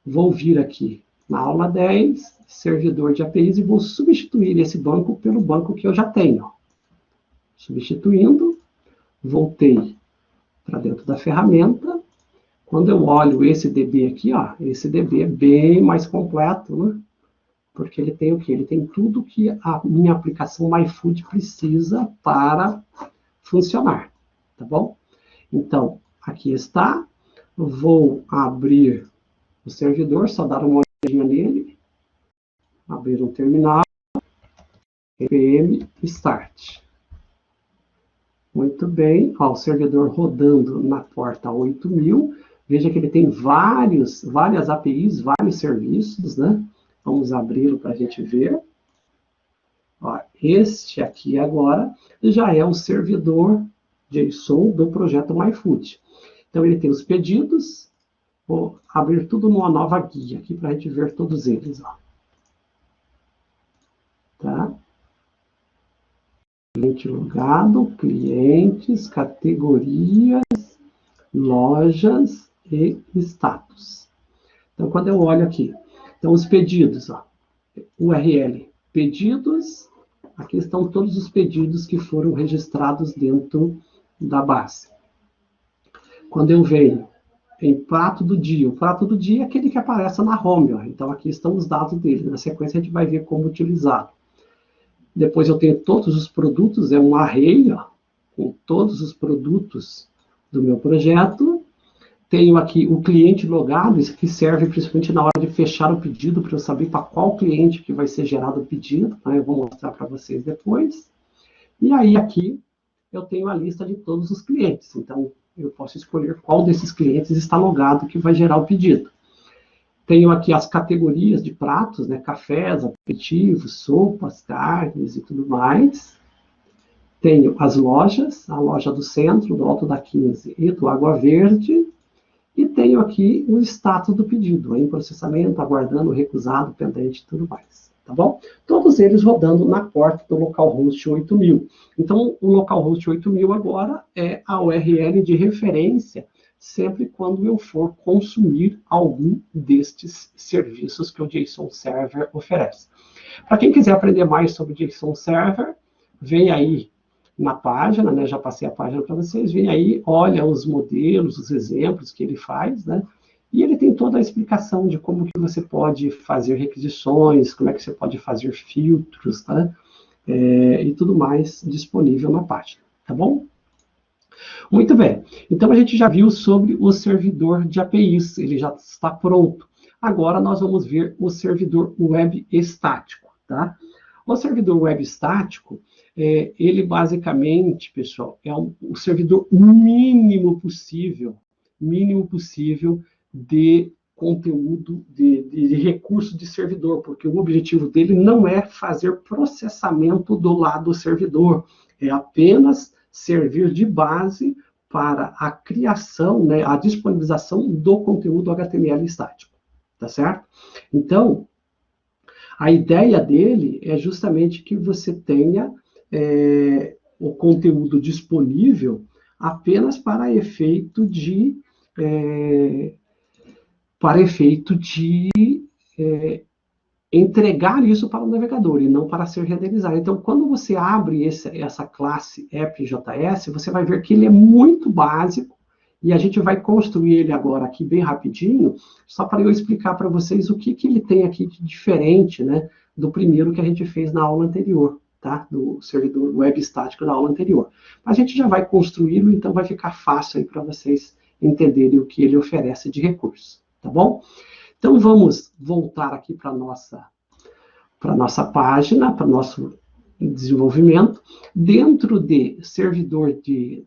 Vou vir aqui na aula 10, servidor de APIs, e vou substituir esse banco pelo banco que eu já tenho. Substituindo, voltei para dentro da ferramenta. Quando eu olho esse DB aqui, ó, esse DB é bem mais completo, né? Porque ele tem o quê? Ele tem tudo que a minha aplicação MyFood precisa para funcionar, tá bom? Então, aqui está. Vou abrir o servidor, só dar uma olhadinha nele. Abrir um terminal. npm start. Muito bem. Ó, o servidor rodando na porta 8000. Veja que ele tem várias APIs, vários serviços, né? Vamos abri-lo para a gente ver. Ó, este aqui agora já é o servidor JSON do projeto MyFood. Então, ele tem os pedidos. Vou abrir tudo numa nova guia aqui para a gente ver todos eles. Ó. Tá? Cliente logado, clientes, categorias, lojas e status. Então, quando eu olho aqui, então os pedidos, ó, URL, pedidos, aqui estão todos os pedidos que foram registrados dentro da base. Quando eu venho em prato do dia, o prato do dia é aquele que aparece na home, ó, então aqui estão os dados dele, na sequência a gente vai ver como utilizá-lo. Depois eu tenho todos os produtos, é um array, ó, com todos os produtos do meu projeto. Tenho aqui o cliente logado, isso que serve principalmente na hora de fechar o pedido, para eu saber para qual cliente que vai ser gerado o pedido, né? Eu vou mostrar para vocês depois. E aí aqui eu tenho a lista de todos os clientes, então eu posso escolher qual desses clientes está logado que vai gerar o pedido. Tenho aqui as categorias de pratos, né? Cafés, aperitivos, sopas, carnes e tudo mais. Tenho as lojas, a loja do centro, do Alto da 15 e do Água Verde. E tenho aqui o status do pedido, em processamento, aguardando, recusado, pendente e tudo mais. Tá bom? Todos eles rodando na porta do localhost 8000. Então, o localhost 8000 agora é a URL de referência sempre quando eu for consumir algum destes serviços que o JSON Server oferece. Para quem quiser aprender mais sobre o JSON Server, vem aí na página, né? Já passei a página para vocês, vem aí, olha os modelos, os exemplos que ele faz, né? E ele tem toda a explicação de como que você pode fazer requisições, como é que você pode fazer filtros, né? E tudo mais disponível na página, tá bom? Muito bem, então a gente já viu sobre o servidor de APIs, ele já está pronto. Agora nós vamos ver o servidor web estático, tá? O servidor web estático, ele basicamente, pessoal, é o servidor mínimo possível de conteúdo, de recurso de servidor, porque o objetivo dele não é fazer processamento do lado do servidor, é apenas servir de base para a criação, né, a disponibilização do conteúdo HTML estático, tá certo? Então, a ideia dele é justamente que você tenha o conteúdo disponível apenas para efeito de entregar isso para o navegador e não para ser renderizado. Então, quando você abre essa classe app.js, você vai ver que ele é muito básico e a gente vai construir ele agora aqui bem rapidinho, só para eu explicar para vocês o que ele tem aqui de diferente, né, do primeiro que a gente fez na aula anterior, tá? Do servidor web estático da aula anterior. A gente já vai construí-lo, então vai ficar fácil aí para vocês entenderem o que ele oferece de recursos, tá bom? Então, vamos voltar aqui para a nossa página, para o nosso desenvolvimento. Dentro de servidor,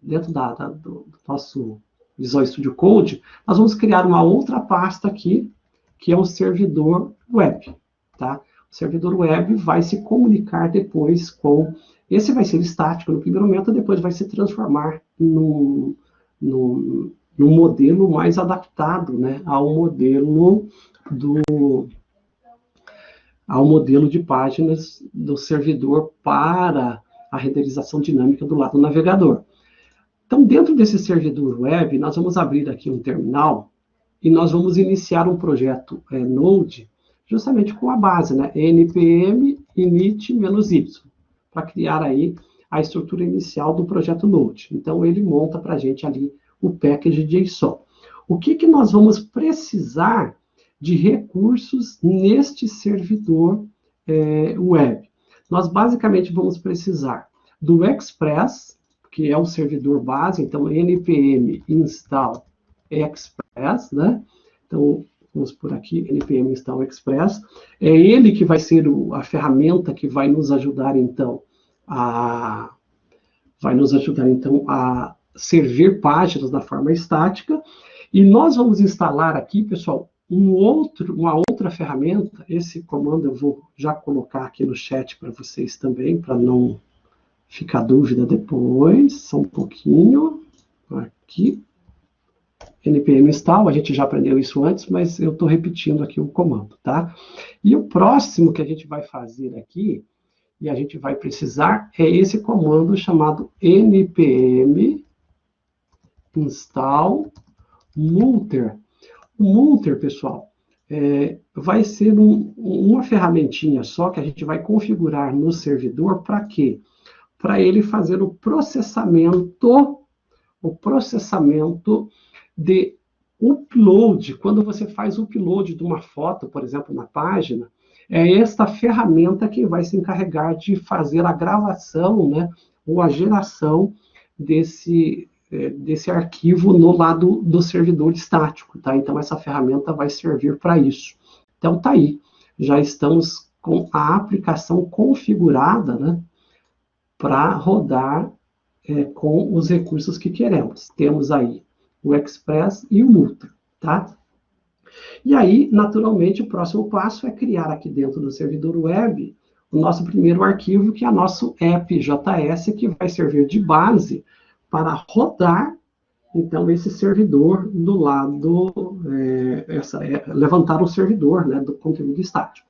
dentro do nosso Visual Studio Code, nós vamos criar uma outra pasta aqui, que é o servidor web. Tá? O servidor web vai se comunicar depois com... Esse vai ser estático no primeiro momento, depois vai se transformar num modelo mais adaptado, né, ao modelo de páginas do servidor para a renderização dinâmica do lado do navegador. Então, dentro desse servidor web, nós vamos abrir aqui um terminal e nós vamos iniciar um projeto Node, justamente com a base, né, npm init-y, para criar aí a estrutura inicial do projeto Node. Então, ele monta para a gente ali o package JSON. O que nós vamos precisar de recursos neste servidor web? Nós basicamente vamos precisar do Express, que é o servidor base, então npm install express, né? Então, vamos por aqui, npm install express. É ele que vai ser a ferramenta que vai nos ajudar, então, a servir páginas da forma estática. E nós vamos instalar aqui, pessoal, uma outra ferramenta. Esse comando eu vou já colocar aqui no chat para vocês também, para não ficar dúvida depois. Só um pouquinho. Aqui. npm install, a gente já aprendeu isso antes, mas eu estou repetindo aqui o comando, tá? E o próximo que a gente vai fazer aqui, e a gente vai precisar, é esse comando chamado npm install multer. O multer, pessoal, vai ser uma ferramentinha só que a gente vai configurar no servidor para quê? Para ele fazer o processamento de upload. Quando você faz upload de uma foto, por exemplo, na página, é esta ferramenta que vai se encarregar de fazer a gravação, né, ou a geração desse arquivo no lado do servidor estático, tá? Então, essa ferramenta vai servir para isso. Então, tá aí. Já estamos com a aplicação configurada, né, para rodar com os recursos que queremos. Temos aí o Express e o Multer, tá? E aí, naturalmente, o próximo passo é criar aqui dentro do servidor web o nosso primeiro arquivo, que é o nosso app.js, que vai servir de base para rodar, então, esse servidor do lado, levantar o servidor, né, do conteúdo estático.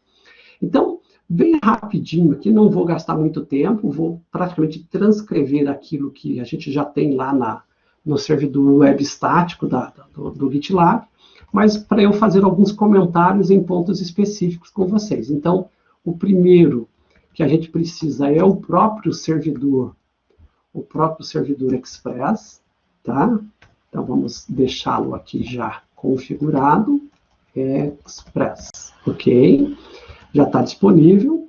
Então, bem rapidinho aqui, não vou gastar muito tempo, vou praticamente transcrever aquilo que a gente já tem lá no servidor web estático do GitLab, mas para eu fazer alguns comentários em pontos específicos com vocês. Então, o primeiro que a gente precisa é o próprio servidor Express, tá? Então, vamos deixá-lo aqui já configurado, Express, ok? Já está disponível.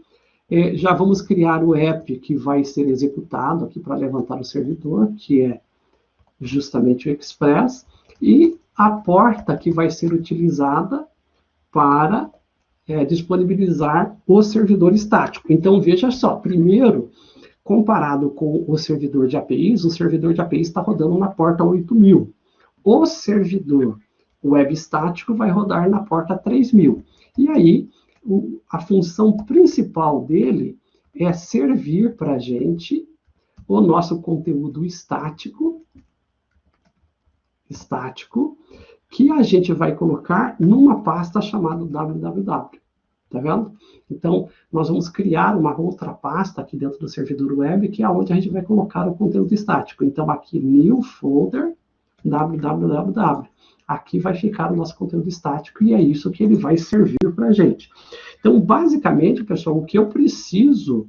Já vamos criar o app que vai ser executado aqui para levantar o servidor, que é justamente o Express, e a porta que vai ser utilizada para disponibilizar o servidor estático. Então, veja só, primeiro, comparado com o servidor de APIs, o servidor de APIs está rodando na porta 8000. O servidor web estático vai rodar na porta 3000. E aí, a função principal dele é servir para a gente o nosso conteúdo estático, que a gente vai colocar numa pasta chamada www. Tá vendo? Então, nós vamos criar uma outra pasta aqui dentro do servidor web, que é onde a gente vai colocar o conteúdo estático. Então, aqui, new folder, www. Aqui vai ficar o nosso conteúdo estático, e é isso que ele vai servir para a gente. Então, basicamente, pessoal, o que eu preciso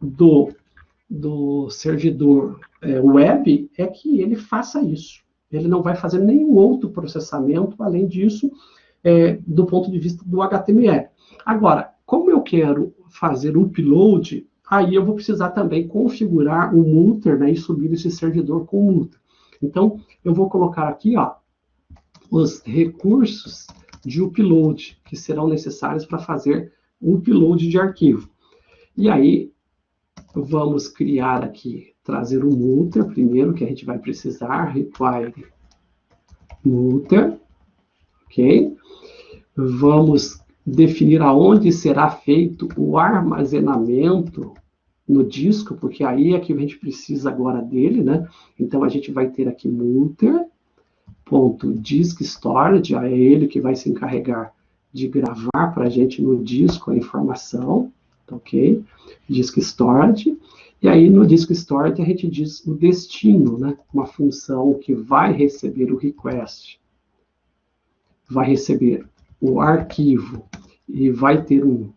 do servidor web é que ele faça isso. Ele não vai fazer nenhum outro processamento, além disso, do ponto de vista do HTML. Agora, como eu quero fazer o upload, aí eu vou precisar também configurar o Mutter, né, e subir esse servidor com o Mutter. Então, eu vou colocar aqui, ó, os recursos de upload que serão necessários para fazer o upload de arquivo. E aí, vamos criar aqui, trazer o Mutter primeiro, que a gente vai precisar, require Mutter, ok? Vamos definir aonde será feito o armazenamento no disco, porque aí é que a gente precisa agora dele, né? Então, a gente vai ter aqui Mutter.disk storage, é ele que vai se encarregar de gravar para a gente no disco a informação, ok? Disk storage, e aí no disk storage a gente diz o destino, né? Uma função que vai receber o request, vai receber o arquivo e vai ter um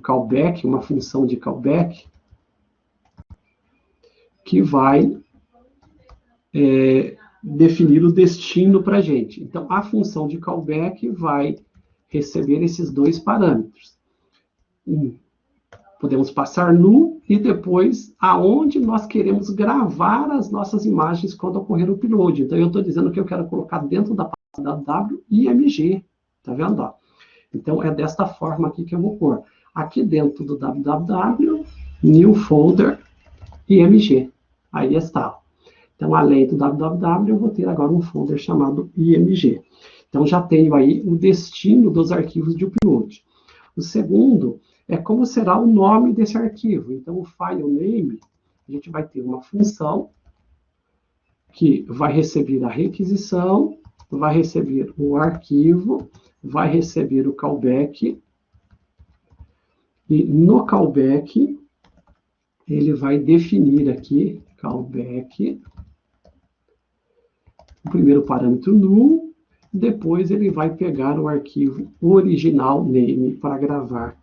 callback, uma função de callback, que vai definir o destino para a gente. Então, a função de callback vai receber esses dois parâmetros. Podemos passar nu e depois aonde nós queremos gravar as nossas imagens quando ocorrer o upload. Então, eu estou dizendo que eu quero colocar dentro da pasta WIMG. Tá vendo? Ó? Então, é desta forma aqui que eu vou pôr. Aqui dentro do www, new folder, IMG. Aí está. Então, além do www, eu vou ter agora um folder chamado IMG. Então, já tenho aí o destino dos arquivos de upload. O segundo é como será o nome desse arquivo. Então, o file name, a gente vai ter uma função que vai receber a requisição, vai receber o arquivo, vai receber o callback, e no callback, ele vai definir aqui, callback, o primeiro parâmetro null, depois ele vai pegar o arquivo original name para gravar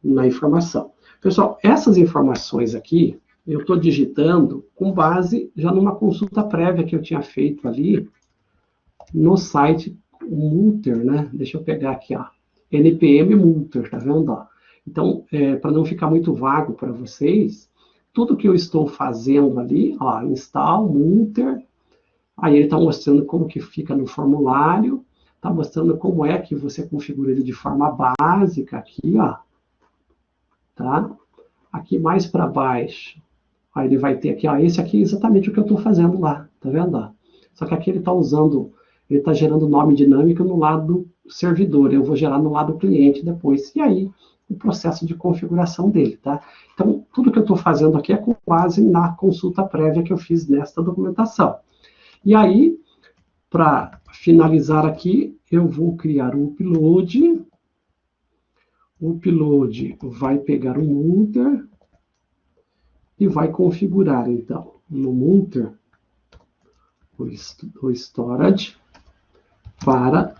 na informação. Pessoal, essas informações aqui, eu estou digitando com base já numa consulta prévia que eu tinha feito ali no site Mutter, né? Deixa eu pegar aqui, ó. NPM Mutter, tá vendo? Ó? Então, para não ficar muito vago para vocês, tudo que eu estou fazendo ali, ó, install Mutter, aí ele está mostrando como que fica no formulário, está mostrando como é que você configura ele de forma básica aqui, ó. Tá? Aqui mais para baixo, aí ele vai ter aqui, ó, esse aqui é exatamente o que eu estou fazendo lá, tá vendo? Ó? Só que aqui ele está usando, ele está gerando nome dinâmico no lado do servidor, eu vou gerar no lado do cliente depois, e aí o processo de configuração dele, tá? Então, tudo que eu estou fazendo aqui é com base na consulta prévia que eu fiz nesta documentação. E aí, para finalizar aqui, eu vou criar um upload. O upload vai pegar o Mutter e vai configurar, então, no Mutter, o storage para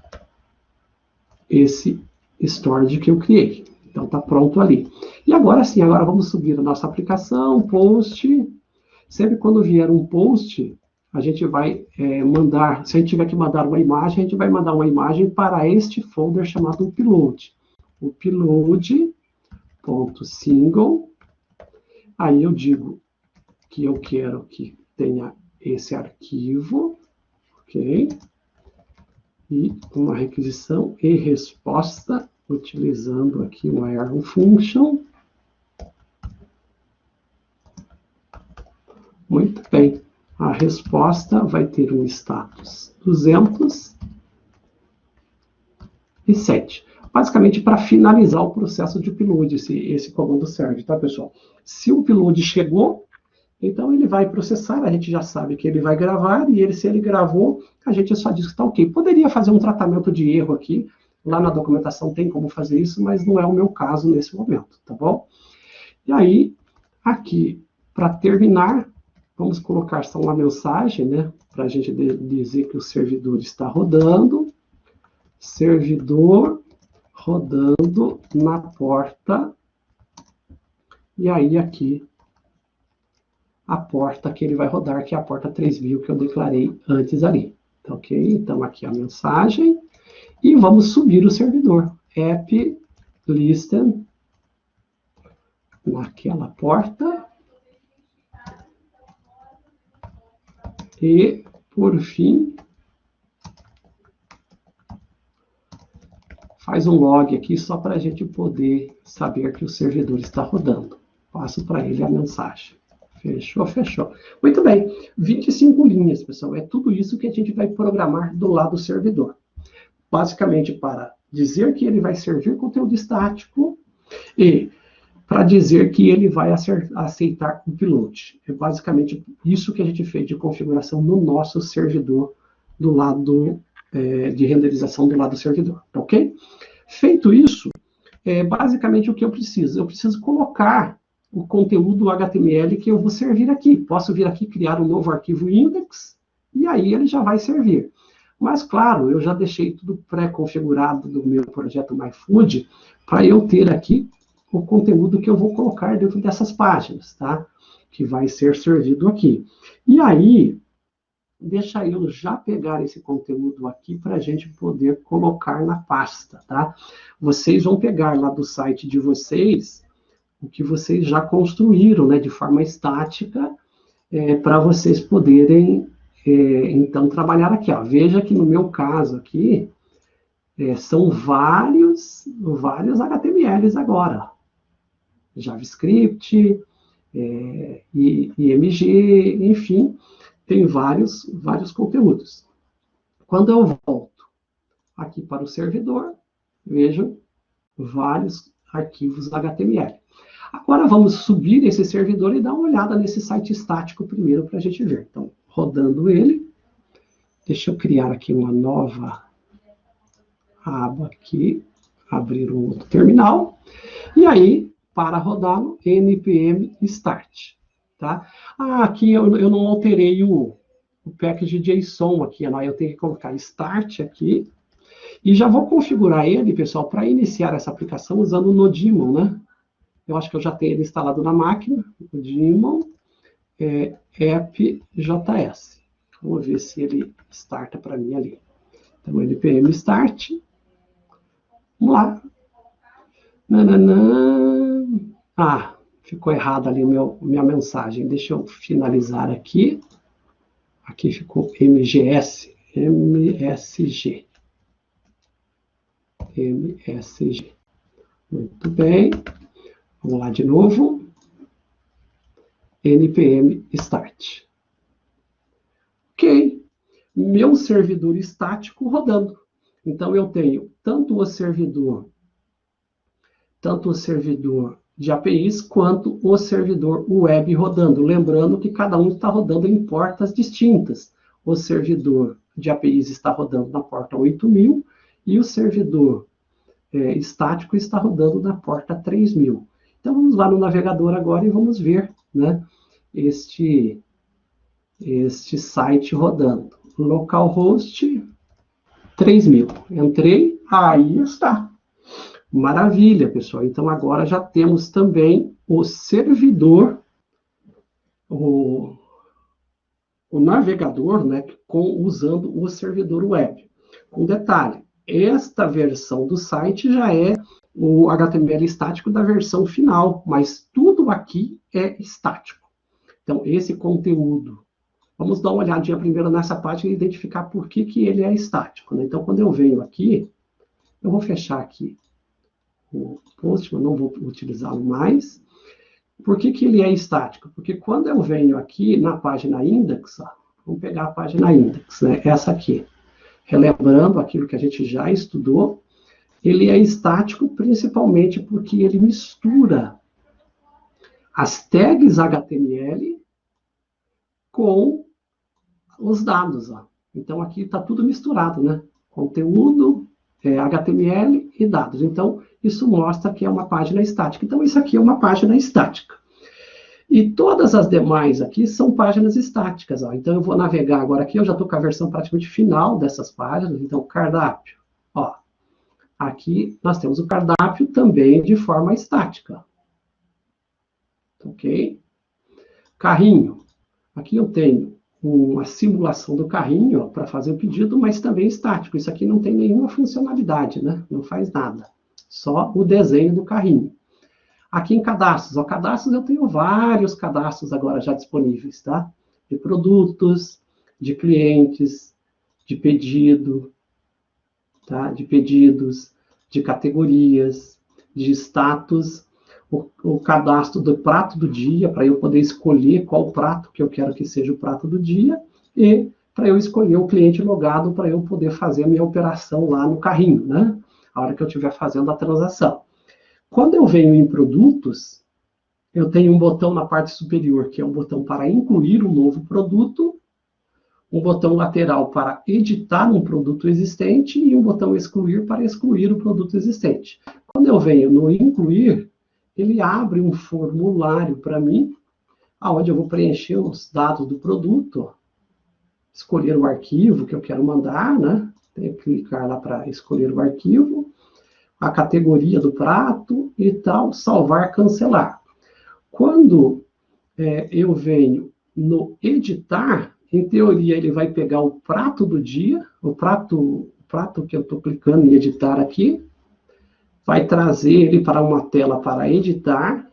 esse storage que eu criei. Então, está pronto ali. E agora sim, agora vamos subir a nossa aplicação, post. Sempre quando vier um post, a gente vai mandar, se a gente tiver que mandar uma imagem, a gente vai mandar uma imagem para este folder chamado upload. Upload.single. Aí eu digo que eu quero que tenha esse arquivo, ok? E uma requisição e resposta, utilizando aqui uma arrow function. Muito bem. A resposta vai ter um status 207. Basicamente, para finalizar o processo de upload, esse comando serve, tá, pessoal? Se o upload chegou, Então, ele vai processar, a gente já sabe que ele vai gravar, e se ele gravou, a gente só diz que está ok. Poderia fazer um tratamento de erro aqui, lá na documentação tem como fazer isso, mas não é o meu caso nesse momento, tá bom? E aí, aqui, para terminar, vamos colocar só uma mensagem, né? Para a gente dizer que o servidor está rodando. Servidor rodando na porta. E aí, aqui, a porta que ele vai rodar, que é a porta 3000 que eu declarei antes ali. Tá ok? Então, aqui a mensagem. E vamos subir o servidor. App listen naquela porta. E, por fim, faz um log aqui só para a gente poder saber que o servidor está rodando. Passo para ele a mensagem. Fechou, fechou. Muito bem, 25 linhas, pessoal. É tudo isso que a gente vai programar do lado do servidor. Basicamente para dizer que ele vai servir conteúdo estático e para dizer que ele vai aceitar o upload. É basicamente isso que a gente fez de configuração no nosso servidor do lado de renderização do lado do servidor, tá ok? Feito isso, basicamente o que eu preciso? Eu preciso colocar o conteúdo HTML que eu vou servir aqui. Posso vir aqui criar um novo arquivo index, e aí ele já vai servir. Mas, claro, eu já deixei tudo pré-configurado do meu projeto MyFood para eu ter aqui o conteúdo que eu vou colocar dentro dessas páginas, tá? Que vai ser servido aqui. E aí, deixa eu já pegar esse conteúdo aqui para a gente poder colocar na pasta, tá? Vocês vão pegar lá do site de vocês o que vocês já construíram, né, de forma estática, para vocês poderem, então, trabalhar aqui. Ó. Veja que no meu caso aqui, são vários HTMLs agora. JavaScript, IMG, enfim, tem vários conteúdos. Quando eu volto aqui para o servidor, vejo vários arquivos HTML. Agora vamos subir esse servidor e dar uma olhada nesse site estático primeiro para a gente ver. Então, rodando ele, deixa eu criar aqui uma nova aba aqui, abrir um outro terminal, e aí, para rodar no npm start. Tá? Aqui eu não alterei o package JSON aqui, eu tenho que colocar start aqui, e já vou configurar ele, pessoal, para iniciar essa aplicação usando o Nodemon, né? Eu acho que eu já tenho ele instalado na máquina, o Daemon, app.js. Vamos ver se ele starta para mim ali. Então, npm start. Vamos lá. Nananã. Ah, ficou errado ali minha mensagem. Deixa eu finalizar aqui. Aqui ficou MSG. Muito bem. Vamos lá de novo. npm start. Ok. Meu servidor estático rodando. Então, eu tenho tanto o servidor de APIs, quanto o servidor web rodando. Lembrando que cada um está rodando em portas distintas. O servidor de APIs está rodando na porta 8000 e o servidor estático está rodando na porta 3000. Então, vamos lá no navegador agora e vamos ver, né, este site rodando. Localhost 3000. Entrei, aí está. Maravilha, pessoal. Então, agora já temos também o servidor, o navegador, né, usando o servidor web. Com detalhe, esta versão do site já é o HTML estático da versão final, mas tudo aqui é estático. Então, esse conteúdo, vamos dar uma olhadinha primeiro nessa página e identificar por que ele é estático. Né? Então, quando eu venho aqui, eu vou fechar aqui o post, mas não vou utilizá-lo mais. Por que ele é estático? Porque quando eu venho aqui na página index, ó, vamos pegar a página index, né? Essa aqui, relembrando aquilo que a gente já estudou, ele é estático principalmente porque ele mistura as tags HTML com os dados. Ó. Então, aqui está tudo misturado, né? Conteúdo, HTML e dados. Então, isso mostra que é uma página estática. Então, isso aqui é uma página estática. E todas as demais aqui são páginas estáticas. Ó. Então, eu vou navegar agora aqui, eu já estou com a versão praticamente final dessas páginas. Então, cardápio. Ó. Aqui nós temos o cardápio também de forma estática. Ok? Carrinho. Aqui eu tenho uma simulação do carrinho para fazer o pedido, mas também estático. Isso aqui não tem nenhuma funcionalidade, né? Não faz nada. Só o desenho do carrinho. Aqui em cadastros. Ó, cadastros eu tenho vários cadastros agora já disponíveis, tá? De produtos, de clientes, de pedido, tá? De pedidos, de categorias, de status, o cadastro do prato do dia, para eu poder escolher qual prato que eu quero que seja o prato do dia, e para eu escolher o cliente logado para eu poder fazer a minha operação lá no carrinho, né? A hora que eu estiver fazendo a transação. Quando eu venho em produtos, eu tenho um botão na parte superior, que é um botão para incluir um novo produto, um botão lateral para editar um produto existente e um botão excluir para excluir o produto existente. Quando eu venho no incluir, ele abre um formulário para mim, onde eu vou preencher os dados do produto, escolher o arquivo que eu quero mandar, né? Tenho que clicar lá para escolher o arquivo, a categoria do prato e tal, salvar, cancelar. Quando eu venho no editar, em teoria ele vai pegar o prato do dia, o prato que eu estou clicando em editar aqui, vai trazer ele para uma tela para editar,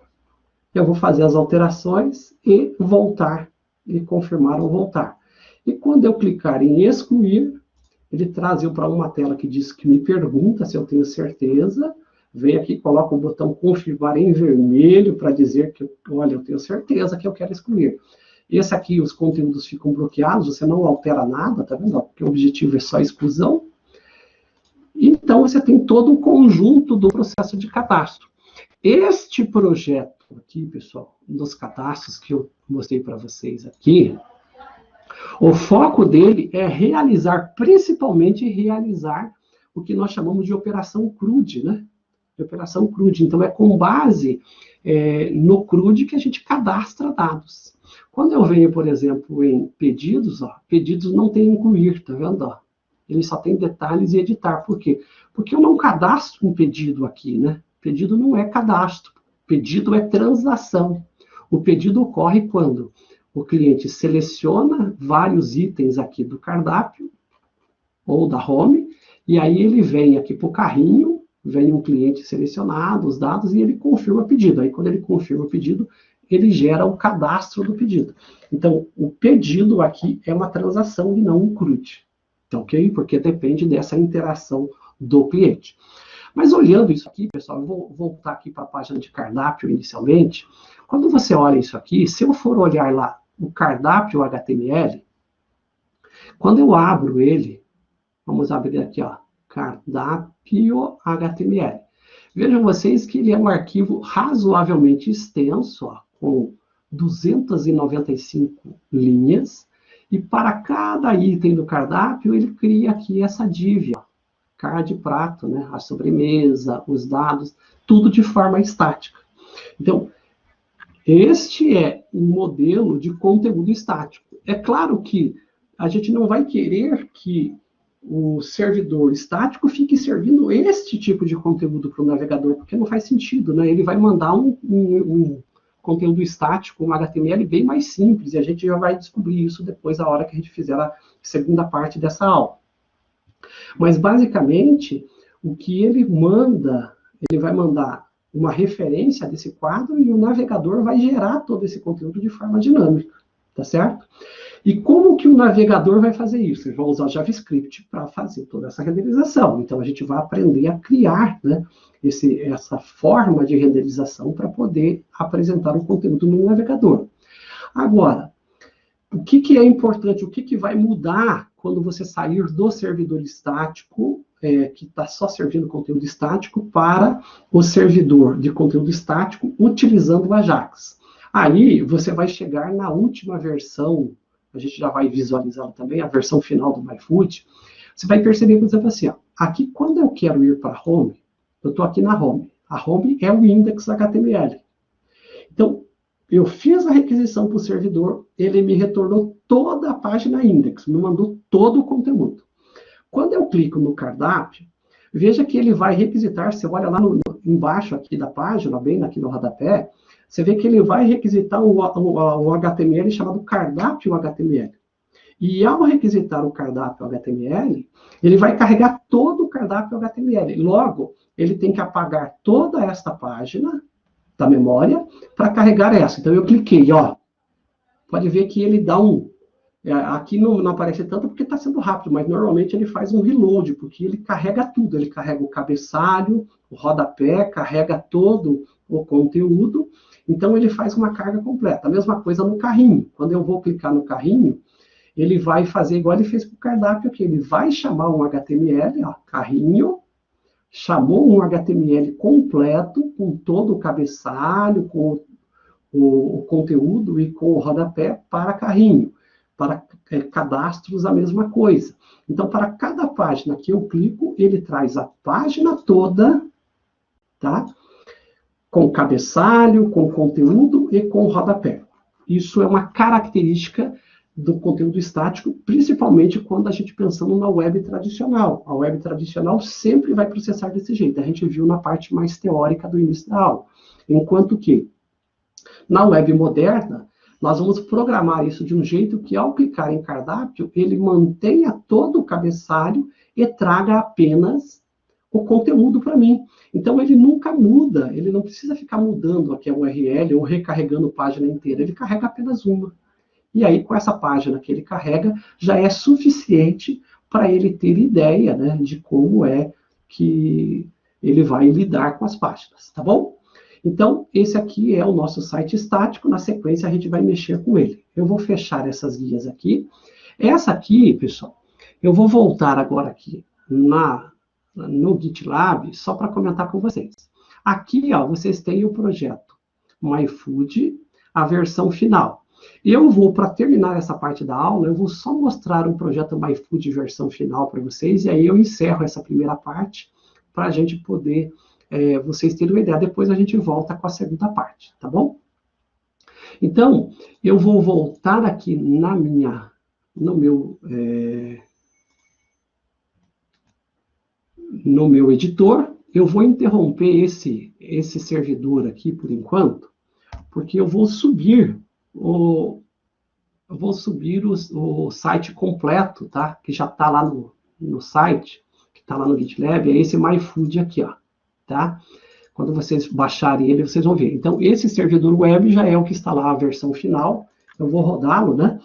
eu vou fazer as alterações e voltar, e confirmar ou voltar. E quando eu clicar em excluir, ele traz eu para uma tela que diz que me pergunta se eu tenho certeza, vem aqui, coloca o botão confirmar em vermelho para dizer que, olha, eu tenho certeza que eu quero excluir. Esse aqui, os conteúdos ficam bloqueados, você não altera nada, tá vendo? Porque o objetivo é só exclusão. Então, você tem todo um conjunto do processo de cadastro. Este projeto aqui, pessoal, dos cadastros que eu mostrei para vocês aqui, o foco dele é principalmente realizar o que nós chamamos de operação CRUD, né? Operação CRUD. Então, é com base no CRUD que a gente cadastra dados. Quando eu venho, por exemplo, em pedidos, ó, pedidos não tem incluir, tá vendo? Ó? Ele só tem detalhes e editar. Por quê? Porque eu não cadastro um pedido aqui, né? Pedido não é cadastro. Pedido é transação. O pedido ocorre quando o cliente seleciona vários itens aqui do cardápio ou da home, e aí ele vem aqui para o carrinho, vem um cliente selecionado, os dados, e ele confirma o pedido. Aí, quando ele confirma o pedido, ele gera o cadastro do pedido. Então, o pedido aqui é uma transação e não um CRUD. Então, ok? Porque depende dessa interação do cliente. Mas olhando isso aqui, pessoal, eu vou voltar aqui para a página de cardápio inicialmente. Quando você olha isso aqui, se eu for olhar lá o cardápio HTML, quando eu abro ele, vamos abrir aqui, ó, cardápio HTML. Vejam vocês que ele é um arquivo razoavelmente extenso, ó, com 295 linhas, e para cada item do cardápio, ele cria aqui essa div, ó, card prato, né, a sobremesa, os dados, tudo de forma estática. Então, este é um modelo de conteúdo estático. É claro que a gente não vai querer que o servidor estático fique servindo este tipo de conteúdo para o navegador, porque não faz sentido, né? Ele vai mandar um conteúdo estático, um HTML bem mais simples, e a gente já vai descobrir isso depois, a hora que a gente fizer a segunda parte dessa aula. Mas, basicamente, o que ele vai mandar uma referência desse quadro e o navegador vai gerar todo esse conteúdo de forma dinâmica, tá certo? E como que o navegador vai fazer isso? Ele vai usar JavaScript para fazer toda essa renderização. Então, a gente vai aprender a criar, né, essa forma de renderização para poder apresentar o conteúdo no navegador. Agora, o que é importante, o que vai mudar quando você sair do servidor estático, que está só servindo conteúdo estático, para o servidor de conteúdo estático utilizando o Ajax? Aí, você vai chegar na última versão a gente já vai visualizá-la também, a versão final do MyFood, você vai perceber, por exemplo, assim, ó, aqui quando eu quero ir para a home, eu estou aqui na home. A home é o index HTML. Então, eu fiz a requisição para o servidor, ele me retornou toda a página index, me mandou todo o conteúdo. Quando eu clico no cardápio, veja que ele vai requisitar, você olha lá embaixo aqui da página, bem aqui no rodapé, você vê que ele vai requisitar o HTML chamado cardápio HTML. E ao requisitar o cardápio HTML, ele vai carregar todo o cardápio HTML. Logo, ele tem que apagar toda esta página da memória para carregar essa. Então, eu cliquei, ó. Pode ver que ele dá aqui não aparece tanto porque está sendo rápido, mas normalmente ele faz um reload, porque ele carrega tudo. Ele carrega o cabeçalho, o rodapé, carrega todo o conteúdo. Então, ele faz uma carga completa. A mesma coisa no carrinho. Quando eu vou clicar no carrinho, ele vai fazer igual ele fez com o cardápio aqui. Ele vai chamar um HTML, ó, carrinho, chamou um HTML completo, com todo o cabeçalho, com o conteúdo e com o rodapé para carrinho. Para cadastros, a mesma coisa. Então, para cada página que eu clico, ele traz a página toda, tá? Com cabeçalho, com conteúdo e com rodapé. Isso é uma característica do conteúdo estático, principalmente quando a gente pensando na web tradicional. A web tradicional sempre vai processar desse jeito. A gente viu na parte mais teórica do início da aula. Enquanto que, na web moderna, nós vamos programar isso de um jeito que, ao clicar em cardápio, ele mantenha todo o cabeçalho e traga apenas o conteúdo para mim. Então, ele nunca muda, ele não precisa ficar mudando aqui a URL ou recarregando a página inteira, ele carrega apenas uma. E aí, com essa página que ele carrega, já é suficiente para ele ter ideia, né, de como é que ele vai lidar com as páginas, tá bom? Então, esse aqui é o nosso site estático, na sequência a gente vai mexer com ele. Eu vou fechar essas guias aqui. Essa aqui, pessoal, eu vou voltar agora aqui no GitLab, só para comentar com vocês. Aqui, ó, vocês têm o projeto MyFood, a versão final. Eu vou, para terminar essa parte da aula, eu vou só mostrar um projeto MyFood versão final para vocês, e aí eu encerro essa primeira parte, para a gente poder, vocês terem uma ideia. Depois a gente volta com a segunda parte, tá bom? Então, eu vou voltar aqui no meu editor, eu vou interromper esse servidor aqui por enquanto, porque eu vou subir o site completo, tá? Que já está lá no site, que está lá no GitLab, é esse MyFood aqui, ó, tá? Quando vocês baixarem ele, vocês vão ver. Então, esse servidor web já é o que está lá, a versão final. Eu vou rodá-lo, né?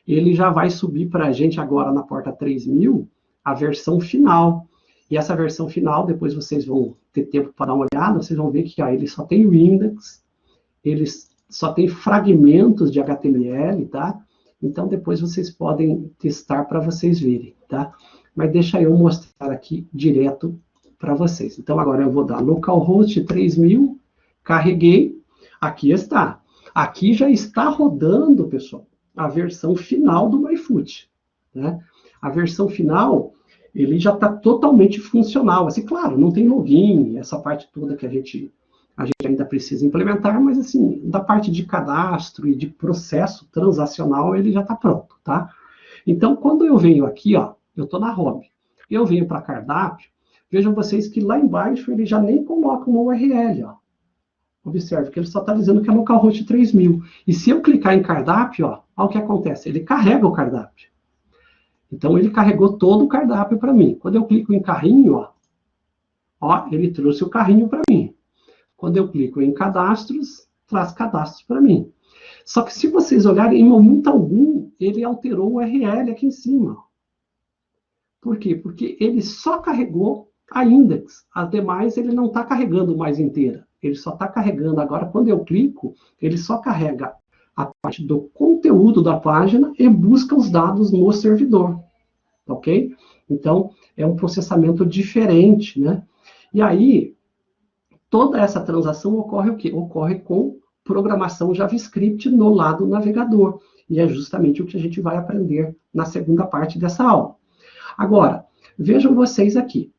Ele já vai subir para a gente agora na porta 3000, a versão final. E essa versão final, depois vocês vão ter tempo para dar uma olhada, vocês vão ver que ele só tem o index, ele só tem fragmentos de HTML, tá? Então, depois vocês podem testar para vocês verem, tá? Mas deixa eu mostrar aqui direto para vocês. Então, agora eu vou dar localhost 3000, carreguei, aqui está. Aqui já está rodando, pessoal, a versão final do MyFood, né? A versão final, ele já está totalmente funcional. Assim, claro, não tem login, essa parte toda que a gente ainda precisa implementar, mas assim, da parte de cadastro e de processo transacional, ele já está pronto, tá? Então, quando eu venho aqui, ó, eu estou na home, eu venho para cardápio, vejam vocês que lá embaixo ele já nem coloca uma URL, ó. Observe que ele só está dizendo que é localhost 3000. E se eu clicar em cardápio, ó, olha o que acontece, ele carrega o cardápio. Então, ele carregou todo o cardápio para mim. Quando eu clico em carrinho, ó, ele trouxe o carrinho para mim. Quando eu clico em cadastros, traz cadastros para mim. Só que se vocês olharem, em momento algum, ele alterou o URL aqui em cima. Por quê? Porque ele só carregou a index. As demais, ele não está carregando mais inteira. Ele só está carregando agora, quando eu clico, ele só carrega a parte do conteúdo da página e busca os dados no servidor. Ok? Então, é um processamento diferente, né? E aí, toda essa transação ocorre o quê? Ocorre com programação JavaScript no lado navegador. E é justamente o que a gente vai aprender na segunda parte dessa aula. Agora, vejam vocês aqui.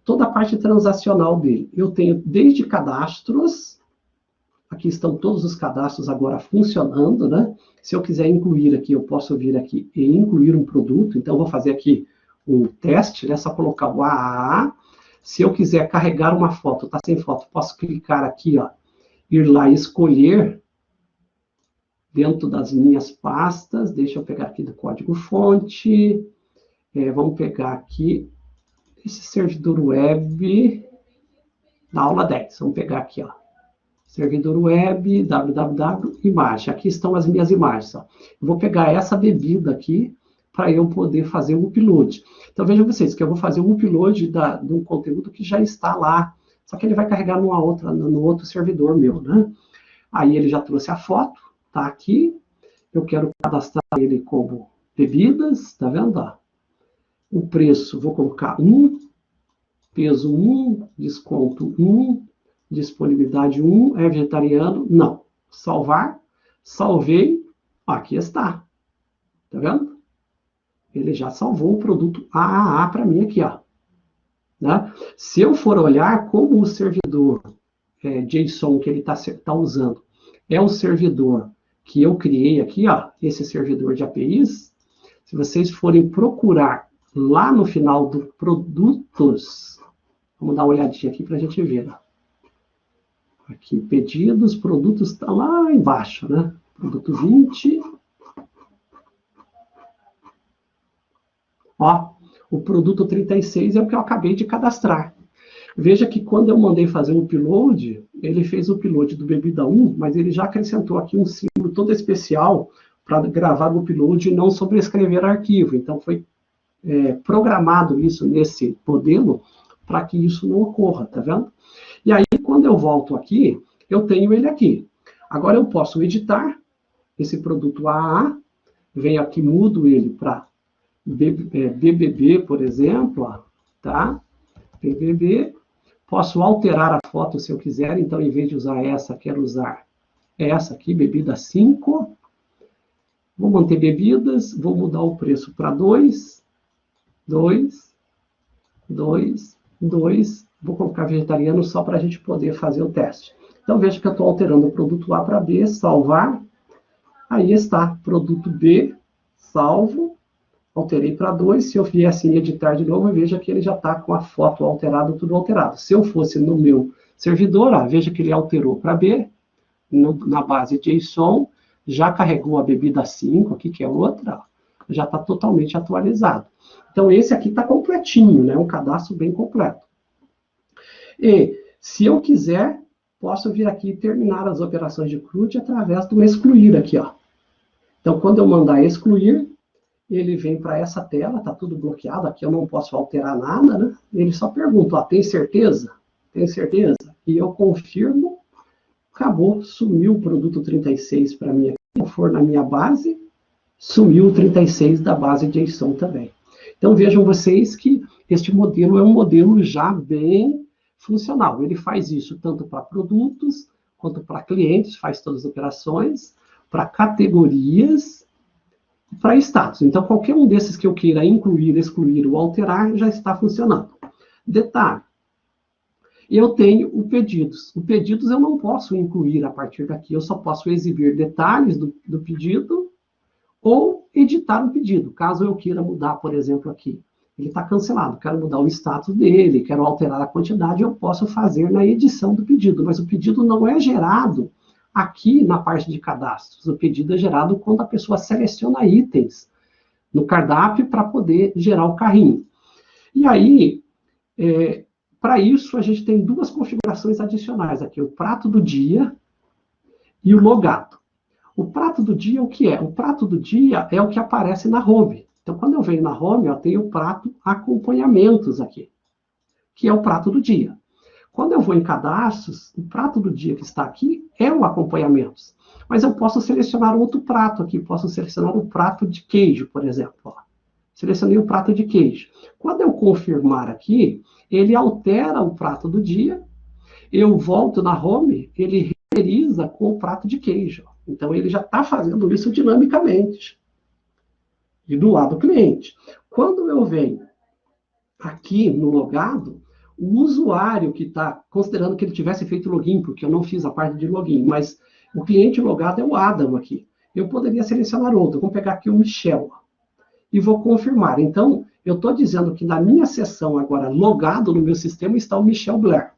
Toda a parte transacional dele. Eu tenho desde cadastros, aqui estão todos os cadastros agora funcionando, né? Se eu quiser incluir aqui, eu posso vir aqui e incluir um produto. Então, eu vou fazer aqui um teste, né? Só colocar o AAA. Se eu quiser carregar uma foto, tá sem foto, posso clicar aqui, ó, ir lá e escolher dentro das minhas pastas. Deixa eu pegar aqui do código-fonte. Vamos pegar aqui esse servidor web da aula 10. Vamos pegar aqui, ó. Servidor web, www, imagem. Aqui estão as minhas imagens. Ó. Eu vou pegar essa bebida aqui para eu poder fazer o upload. Então, vejam vocês que eu vou fazer o upload de um conteúdo que já está lá. Só que ele vai carregar no outro servidor meu, né? Aí ele já trouxe a foto, tá aqui. Eu quero cadastrar ele como bebidas, tá vendo? Ó? O preço, vou colocar 1, peso 1, desconto 1, disponibilidade 1, é vegetariano? Não. Salvar, salvei, aqui está. Tá vendo? Ele já salvou o produto AAA para mim aqui, ó. Né? Se eu for olhar como o servidor JSON que ele tá usando é o servidor que eu criei aqui, ó, esse servidor de APIs, se vocês forem procurar lá no final do produtos, vamos dar uma olhadinha aqui para a gente ver. Ó. Aqui, pedidos, produtos, está lá embaixo, né? Produto 20. Ó, o produto 36 é o que eu acabei de cadastrar. Veja que quando eu mandei fazer o upload, ele fez o upload do bebida 1, mas ele já acrescentou aqui um símbolo todo especial para gravar o upload e não sobrescrever arquivo. Então, foi programado isso nesse modelo para que isso não ocorra, tá vendo? E aí, quando eu volto aqui, eu tenho ele aqui. Agora, eu posso editar esse produto AAA, venho aqui, mudo ele para BBB, por exemplo, ó, tá? BBB. Posso alterar a foto se eu quiser, então, em vez de usar essa, quero usar essa aqui, bebida 5. Vou manter bebidas, vou mudar o preço para 2, 2, 2, 2. Vou colocar vegetariano só para a gente poder fazer o teste. Então, veja que eu estou alterando o produto A para B, salvar. Aí está, produto B, salvo. Alterei para 2. Se eu viesse em editar de novo, veja que ele já está com a foto alterada, tudo alterado. Se eu fosse no meu servidor, ó, veja que ele alterou para B, na base JSON, já carregou a bebida 5, aqui que é outra, ó, já está totalmente atualizado. Então, esse aqui está completinho, né? Um cadastro bem completo. E, se eu quiser, posso vir aqui e terminar as operações de CRUD através do excluir aqui, ó. Então, quando eu mandar excluir, ele vem para essa tela, está tudo bloqueado, aqui eu não posso alterar nada, né? Ele só pergunta, ó, tem certeza? Tem certeza? E eu confirmo, acabou, sumiu o produto 36 para mim aqui. Se eu for na minha base, sumiu o 36 da base JSON também. Então, vejam vocês que este modelo é um modelo já bem funcional. Ele faz isso tanto para produtos, quanto para clientes, faz todas as operações, para categorias, para status. Então, qualquer um desses que eu queira incluir, excluir ou alterar, já está funcionando. Detalhe, eu tenho o pedidos. O pedidos eu não posso incluir a partir daqui, eu só posso exibir detalhes do pedido ou editar o pedido. Caso eu queira mudar, por exemplo, aqui, ele está cancelado, quero mudar o status dele, quero alterar a quantidade, eu posso fazer na edição do pedido, mas o pedido não é gerado aqui na parte de cadastros. O pedido é gerado quando a pessoa seleciona itens no cardápio para poder gerar o carrinho. E aí, para isso, a gente tem duas configurações adicionais aqui, o prato do dia e o logado. O prato do dia, o que é? O prato do dia é o que aparece na home. Então, quando eu venho na home, eu tenho o prato acompanhamentos aqui, que é o prato do dia. Quando eu vou em cadastros, o prato do dia que está aqui é o acompanhamentos. Mas eu posso selecionar outro prato aqui, posso selecionar o prato de queijo, por exemplo. Ó. Selecionei o prato de queijo. Quando eu confirmar aqui, ele altera o prato do dia, eu volto na home, ele renderiza finaliza com o prato de queijo. Então, ele já está fazendo isso dinamicamente. E do lado do cliente. Quando eu venho aqui no logado, o usuário que está, considerando que ele tivesse feito login, porque eu não fiz a parte de login, mas o cliente logado é o Adam aqui. Eu poderia selecionar outro. Vamos pegar aqui o Michel. E vou confirmar. Então, eu estou dizendo que na minha sessão agora, logado no meu sistema, está o Michel Blair.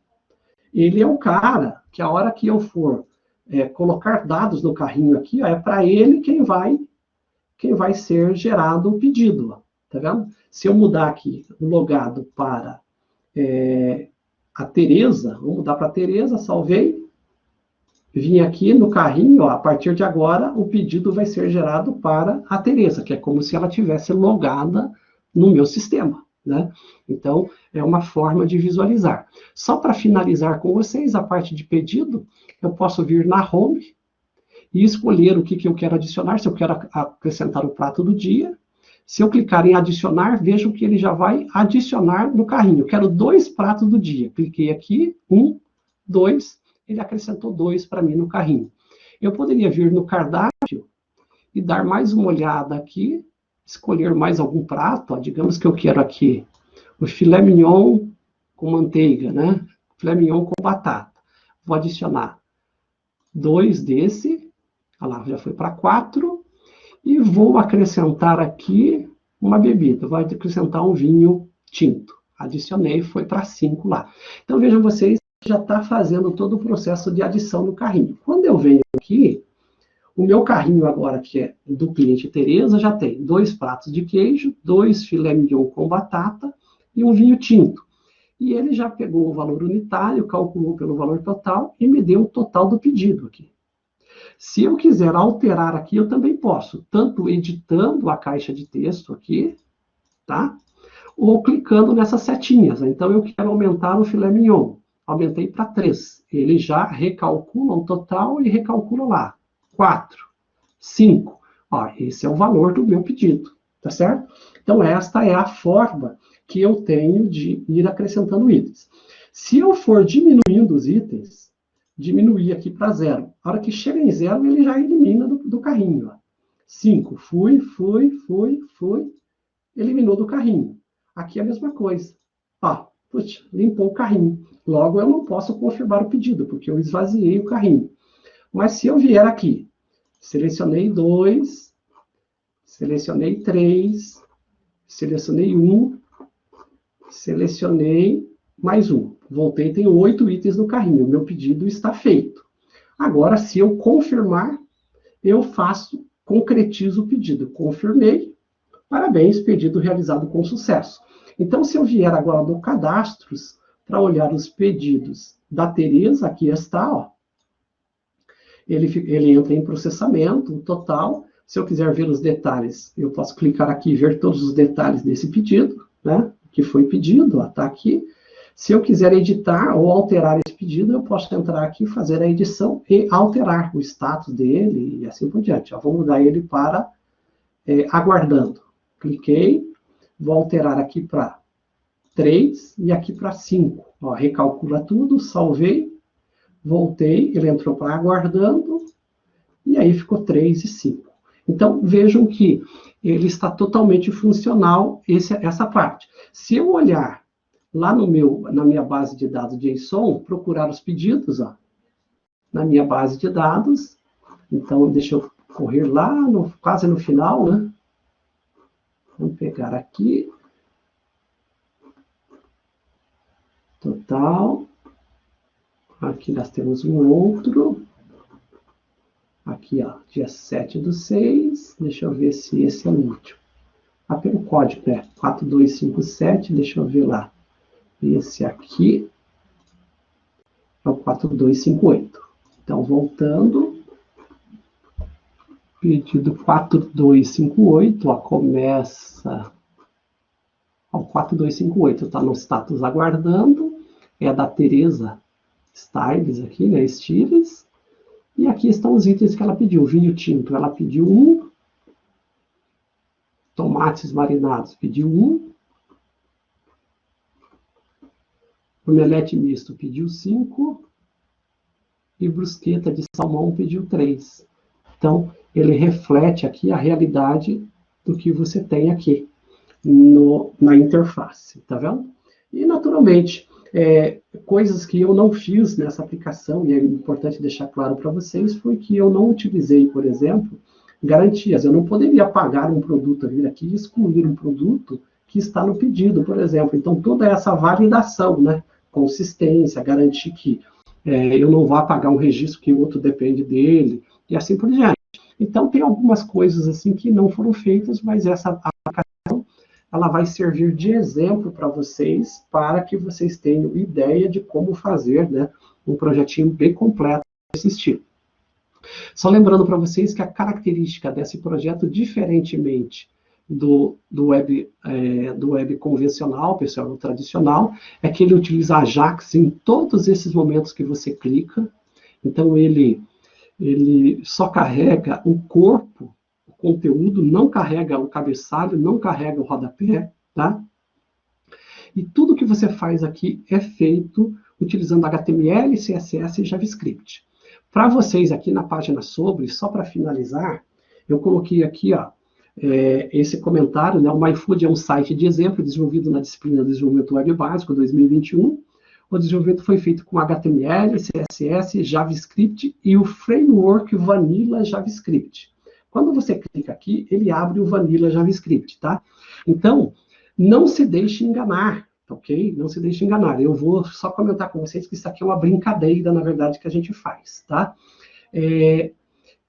Ele é o cara que a hora que eu for colocar dados no carrinho aqui, ó, é para ele quem vai ser gerado o pedido. Ó, tá vendo? Se eu mudar aqui o logado para a Tereza, vou mudar para a Tereza, salvei, vim aqui no carrinho, ó, a partir de agora o pedido vai ser gerado para a Tereza, que é como se ela tivesse logada no meu sistema. Né? Então, é uma forma de visualizar. Só para finalizar com vocês, a parte de pedido, eu posso vir na Home e escolher o que eu quero adicionar, se eu quero acrescentar o prato do dia. Se eu clicar em adicionar, vejam que ele já vai adicionar no carrinho. Eu quero 2 pratos do dia. Cliquei aqui, 1, 2, ele acrescentou 2 para mim no carrinho. Eu poderia vir no cardápio e dar mais uma olhada aqui, escolher mais algum prato, ó, digamos que eu quero aqui o filé mignon com manteiga, né? Filé mignon com batata. Vou adicionar 2 desse, olha lá, já foi para 4, e vou acrescentar aqui uma bebida, vou acrescentar um vinho tinto. Adicionei, foi para 5 lá. Então, vejam vocês, já está fazendo todo o processo de adição no carrinho. Quando eu venho aqui, o meu carrinho agora, que é do cliente Tereza, já tem 2 pratos de queijo, 2 filé mignon com batata e um vinho tinto. E ele já pegou o valor unitário, calculou pelo valor total e me deu o total do pedido aqui. Se eu quiser alterar aqui, eu também posso, tanto editando a caixa de texto aqui, tá? Ou clicando nessas setinhas. Então, eu quero aumentar o filé mignon. Aumentei para 3. Ele já recalcula o total e recalcula lá. 4, 5. Ó, esse é o valor do meu pedido, tá certo? Então, esta é a forma que eu tenho de ir acrescentando itens. Se eu for diminuindo os itens, diminuir aqui para 0. A hora que chega em 0, ele já elimina do carrinho. Ó. 5, fui, eliminou do carrinho. Aqui é a mesma coisa. Ó, putz, limpou o carrinho. Logo, eu não posso confirmar o pedido, porque eu esvaziei o carrinho. Mas se eu vier aqui, selecionei 2, selecionei 3, selecionei 1, selecionei mais 1. Voltei, tenho 8 itens no carrinho. O meu pedido está feito. Agora, se eu confirmar, eu concretizo o pedido. Confirmei. Parabéns, pedido realizado com sucesso. Então, se eu vier agora no Cadastros, para olhar os pedidos da Tereza, aqui está, ó. Ele entra em processamento, o total. Se eu quiser ver os detalhes, eu posso clicar aqui e ver todos os detalhes desse pedido, né? Que foi pedido, ó, tá aqui. Se eu quiser editar ou alterar esse pedido, eu posso entrar aqui, fazer a edição e alterar o status dele e assim por diante. Ó, vou mudar ele para aguardando. Cliquei, vou alterar aqui para 3 e aqui para 5. Ó, recalcula tudo, salvei, voltei, ele entrou para aguardando, e aí ficou 3 e 5. Então, vejam que ele está totalmente funcional, essa parte. Se eu olhar lá na minha base de dados JSON, procurar os pedidos, ó, na minha base de dados, então, deixa eu correr lá, quase no final, né? Vamos pegar aqui. Total. Aqui nós temos um outro. Aqui, ó, dia 7/6. Deixa eu ver se esse é o último. Ah, pelo código, né? 4257, deixa eu ver lá. Esse aqui é o 4258. Então, voltando. Pedido 4258, ó, começa ao 4258, está no status aguardando, é da Tereza Styles aqui, né, Stiles, e aqui estão os itens que ela pediu. Vinho tinto, ela pediu 1, tomates marinados, pediu 1, omelete misto, pediu 5, e brusqueta de salmão pediu 3. Então, ele reflete aqui a realidade do que você tem aqui na interface, tá vendo? E, naturalmente, coisas que eu não fiz nessa aplicação, e é importante deixar claro para vocês, foi que eu não utilizei, por exemplo, garantias. Eu não poderia pagar um produto, vir aqui e excluir um produto que está no pedido, por exemplo. Então, toda essa validação, né? Consistência, garantir que eu não vá pagar um registro que o outro depende dele, e assim por diante. Então, tem algumas coisas assim que não foram feitas, mas essa aplicação ela vai servir de exemplo para vocês, para que vocês tenham ideia de como fazer, né, um projetinho bem completo desse estilo. Só lembrando para vocês que a característica desse projeto, diferentemente do web convencional, pessoal, do tradicional, é que ele utiliza Ajax em todos esses momentos que você clica. Então, ele só carrega o corpo, o conteúdo, não carrega o cabeçalho, não carrega o rodapé, tá? E tudo que você faz aqui é feito utilizando HTML, CSS e JavaScript. Para vocês aqui na página sobre, só para finalizar, eu coloquei aqui, ó, esse comentário, né? O MyFood é um site de exemplo desenvolvido na disciplina de Desenvolvimento Web Básico 2021. O desenvolvimento foi feito com HTML, CSS, JavaScript e o framework Vanilla JavaScript. Quando você clica aqui, ele abre o Vanilla JavaScript, tá? Então, não se deixe enganar, ok? Não se deixe enganar. Eu vou só comentar com vocês que isso aqui é uma brincadeira, na verdade, que a gente faz, tá?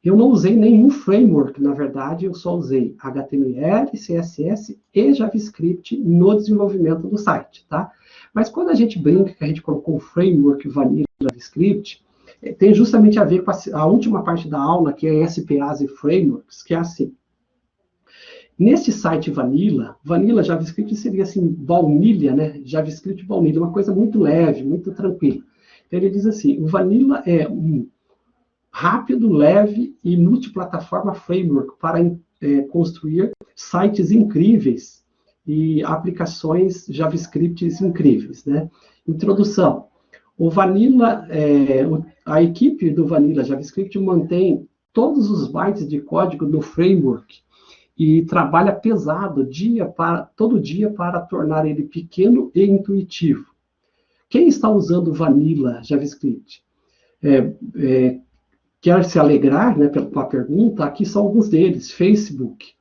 Eu não usei nenhum framework, na verdade, eu só usei HTML, CSS e JavaScript no desenvolvimento do site, tá? Mas quando a gente brinca que a gente colocou o framework Vanilla JavaScript, tem justamente a ver com a última parte da aula, que é SPAs e Frameworks, que é assim. Nesse site Vanilla JavaScript seria assim, baunilha, né? JavaScript baunilha, uma coisa muito leve, muito tranquila. Então ele diz assim, o Vanilla é um rápido, leve e multiplataforma framework para construir sites incríveis e aplicações JavaScript incríveis, né? Introdução. O Vanilla, a equipe do Vanilla JavaScript mantém todos os bytes de código do framework e trabalha pesado todo dia para tornar ele pequeno e intuitivo. Quem está usando o Vanilla JavaScript? Quer se alegrar, né, com a pergunta? Aqui são alguns deles: Facebook,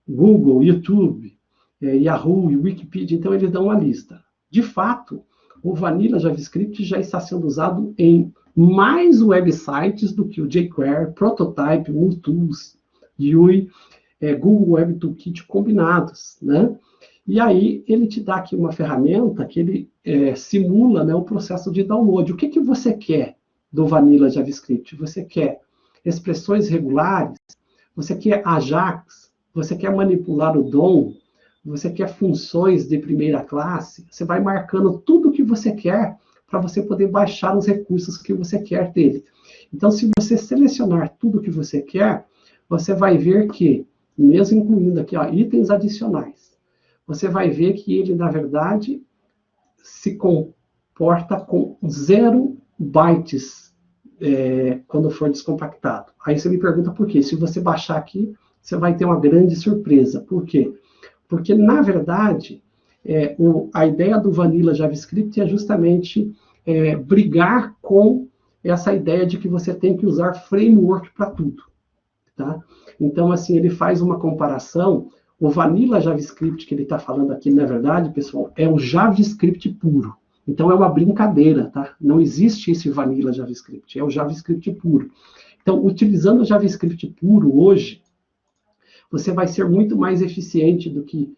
Google, YouTube, Yahoo e Wikipedia. Então, eles dão uma lista. De fato, o Vanilla JavaScript já está sendo usado em mais websites do que o jQuery, Prototype, Multools, UI, Google Web Toolkit combinados, né? E aí, ele te dá aqui uma ferramenta que ele simula, né, o processo de download. O que você quer do Vanilla JavaScript? Você quer expressões regulares? Você quer Ajax? Você quer manipular o DOM? Você quer funções de primeira classe? Você vai marcando tudo o que você quer para você poder baixar os recursos que você quer dele. Então, se você selecionar tudo o que você quer, você vai ver que, mesmo incluindo aqui, ó, itens adicionais, você vai ver que ele, na verdade, se comporta com 0 bytes quando for descompactado. Aí você me pergunta por quê. Se você baixar aqui, você vai ter uma grande surpresa. Por quê? Porque, na verdade, a ideia do Vanilla JavaScript é justamente brigar com essa ideia de que você tem que usar framework para tudo. Tá? Então, assim, ele faz uma comparação. O Vanilla JavaScript que ele está falando aqui, na verdade, pessoal, é o JavaScript puro. Então, é uma brincadeira, tá? Não existe esse Vanilla JavaScript, é o JavaScript puro. Então, utilizando o JavaScript puro hoje, você vai ser muito mais eficiente do que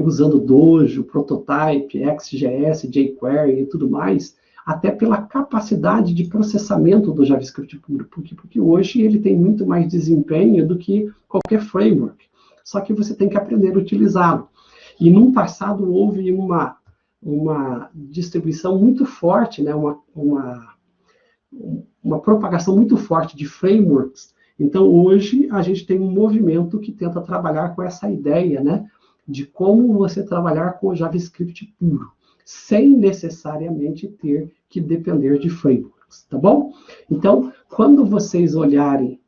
usando Dojo, Prototype, XJS, jQuery e tudo mais, até pela capacidade de processamento do JavaScript puro. Porque hoje ele tem muito mais desempenho do que qualquer framework. Só que você tem que aprender a utilizá-lo. E no passado houve uma distribuição muito forte, né? uma propagação muito forte de frameworks. Então, hoje, a gente tem um movimento que tenta trabalhar com essa ideia, né, de como você trabalhar com o JavaScript puro, sem necessariamente ter que depender de framework. Frameworks, tá bom? Então, quando vocês olharem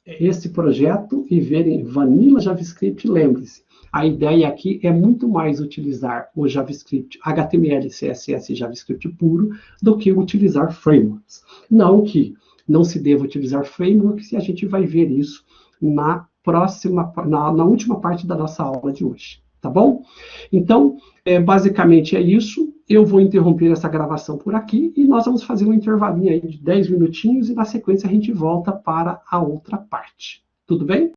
esse projeto e verem Vanilla JavaScript, lembre-se, a ideia aqui é muito mais utilizar o JavaScript, HTML, CSS e JavaScript puro, do que utilizar frameworks. Não que não se deva utilizar frameworks, e a gente vai ver isso na última parte da nossa aula de hoje, tá bom? Então, basicamente é isso. Eu vou interromper essa gravação por aqui e nós vamos fazer um intervalinho aí de 10 minutinhos e na sequência a gente volta para a outra parte. Tudo bem?